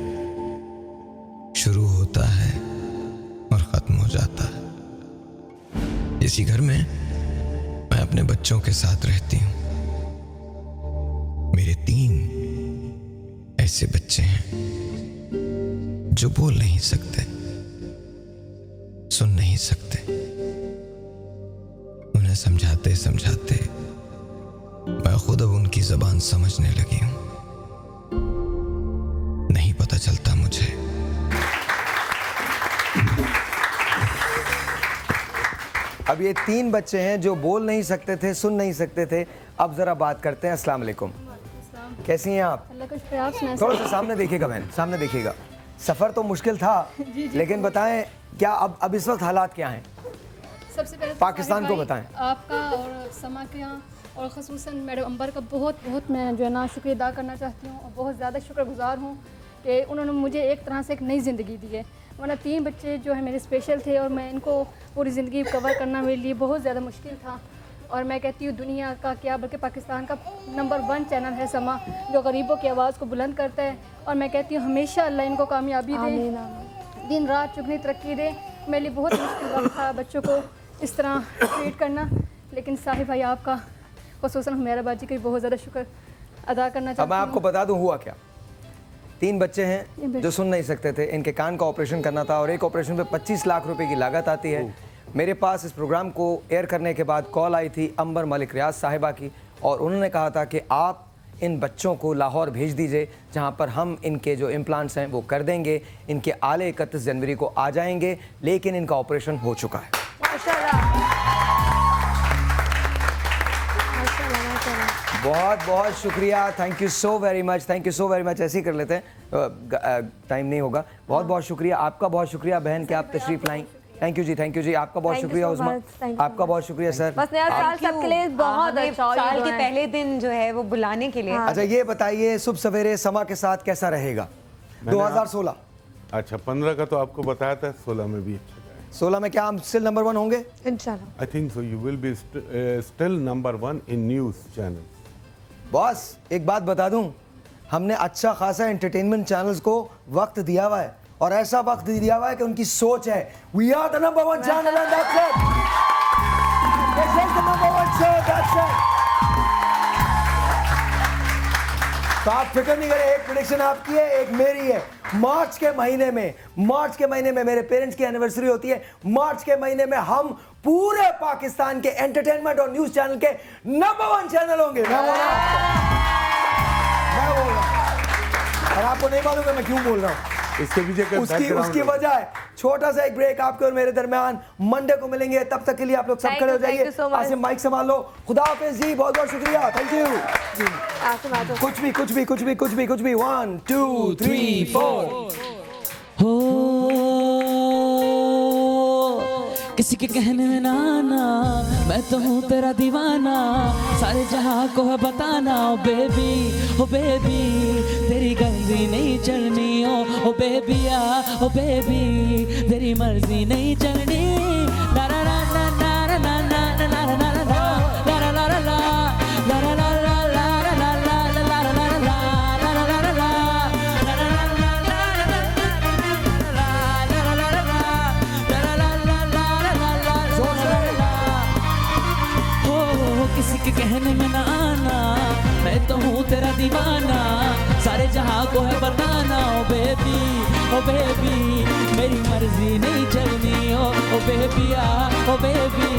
शुरू होता है और खत्म हो जाता है। इसी घर में मैं अपने बच्चों के साथ रहती हूँ। मेरे 3 ऐसे बच्चे हैं जो बोल नहीं सकते, सुन नहीं सकते। उन्हें समझाते समझाते मैं खुद अब उनकी ज़बान समझने लगी हूँ। नहीं पता चलता मुझे। अब ये 3 बच्चे हैं जो बोल नहीं सकते थे, सुन नहीं सकते थे। अब जरा बात करते हैं। अस्सलाम वालेकुम, कैसी हैं आप? थोड़ा सा सामने देखिएगा बहन, सामने देखिएगा। सफ़र तो मुश्किल था लेकिन बताएं क्या अब इस वक्त हालात क्या हैं? सबसे पहले पाकिस्तान को बताएं। आपका और समा के यहाँ और ख़ुसूसन मैडम अंबर का बहुत मैं जो है ना शुक्रिया अदा करना चाहती हूँ और बहुत ज़्यादा शुक्रगुजार हूँ कि उन्होंने मुझे एक तरह से एक नई ज़िंदगी दी है। वरना 3 बच्चे जो है मेरे स्पेशल थे और मैं इनको पूरी ज़िंदगी कवर करना मेरे लिए बहुत ज़्यादा मुश्किल था। और मैं कहती हूँ दुनिया का क्या बल्कि पाकिस्तान का नंबर 1 चैनल है समा, जो गरीबों की आवाज़ को बुलंद करता है। और मैं कहती हूँ हमेशा अल्लाह इनको कामयाबी दे। दिन रात चुगनी तरक्की दे। मेरे लिए बहुत मुश्किल वक्त था बच्चों को इस तरह ट्रीट करना, लेकिन साहिब भाई आपका ख़ुसूसन हुमैरा बाजी का बहुत ज़्यादा शुक्र अदा करना चाहती हूँ। अब मैं आपको बता दूँ हुआ क्या। 3 बच्चे हैं जो सुन नहीं सकते थे, इनके कान का ऑपरेशन करना था और एक ऑपरेशन पे 25 लाख रुपए की लागत आती है। मेरे पास इस प्रोग्राम को एयर करने के बाद कॉल आई थी अंबर मलिक रियाज साहिबा की, और उन्होंने कहा था कि आप इन बच्चों को लाहौर भेज दीजिए, जहां पर हम इनके जो इम्प्लांट्स हैं वो कर देंगे। इनके आले 31 जनवरी को आ जाएंगे, लेकिन इनका ऑपरेशन हो चुका है। बहुत बहुत शुक्रिया, thank you so very much, thank you so very much. ऐसे ही कर लेते हैं, टाइम नहीं होगा। बहुत बहुत शुक्रिया, आपका बहुत शुक्रिया बहन कि आप तशरीफ लाई। थैंक यू जी, आपका बहुत शुक्रिया उस्मा, आपका बहुत शुक्रिया सर। बस नया साल सबके लिए बहुत अच्छा, साल के पहले दिन जो है वो बुलाने के लिए। अच्छा ये बताइए, सुबह सवेरे समा के साथ कैसा रहेगा 2016? अच्छा 15 का तो आपको बताया था, 16 में भी अच्छा जाएगा। 16 में क्या हम स्टिल नंबर 1 होंगे? इंशाल्लाह। I think so, you will be still number 1 in news channel. Boss एक बात बता दूं, हमने अच्छा खासा एंटरटेनमेंट चैनल्स को वक्त दिया हुआ है, और ऐसा वक्त दिया हुआ है कि उनकी सोच है we are the number 1 channel and that's it. This is the number 1 show, that's it. तो आप फिक्र नहीं करें, एक प्रेडिक्शन आपकी है, एक मेरी है। मार्च के महीने में मेरे पेरेंट्स की एनिवर्सरी होती है। मार्च के महीने में हम पूरे पाकिस्तान के एंटरटेनमेंट और न्यूज चैनल के नंबर 1 चैनल होंगे। मैं बोल रहा हूं, और आपको नहीं मालूम मैं क्यों बोल रहा हूं। इसके पीछे उसकी वजह है। छोटा सा एक ब्रेक आपके और मेरे दरमियान, मंडे को मिलेंगे, तब तक के लिए आप लोग सब खड़े हो जाइए। आसिम माइक संभाल लो। खुदा हाफिज़ जी, बहुत बहुत शुक्रिया, थैंक यू। कुछ भी 1 2 3 4। हो किसी के कहने में ना आना, मैं तो हूँ तेरा दीवाना, सारे जहां को है बताना। ओ बेबी तेरी गलती नहीं चलनी। ओ बेबिया, ओ बेबी तेरी मर्जी नहीं चलनी। ला ला ला ला ला ला ला ला ला ला ला ला ला ला के कहने में ना आना, मैं तो हूँ तेरा दीवाना, सारे जहां को है बताना। ओ बेबी मेरी मर्जी नहीं चलनी। ओ बेबिया, ओ बेबी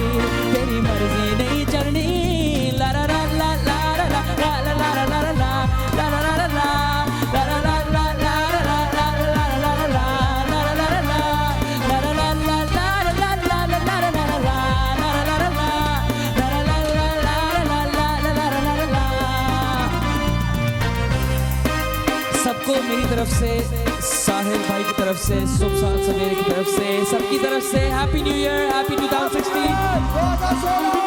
तेरी मर्जी नहीं चलनी। ला ला ला ला ला ला ला ला ला ला ला ला ला ला ला ला ला सबको मेरी तरफ से, साहिल भाई की तरफ से, शुभ सवेरे की तरफ से, सबकी तरफ से हैप्पी न्यू ईयर, हैप्पी 2016।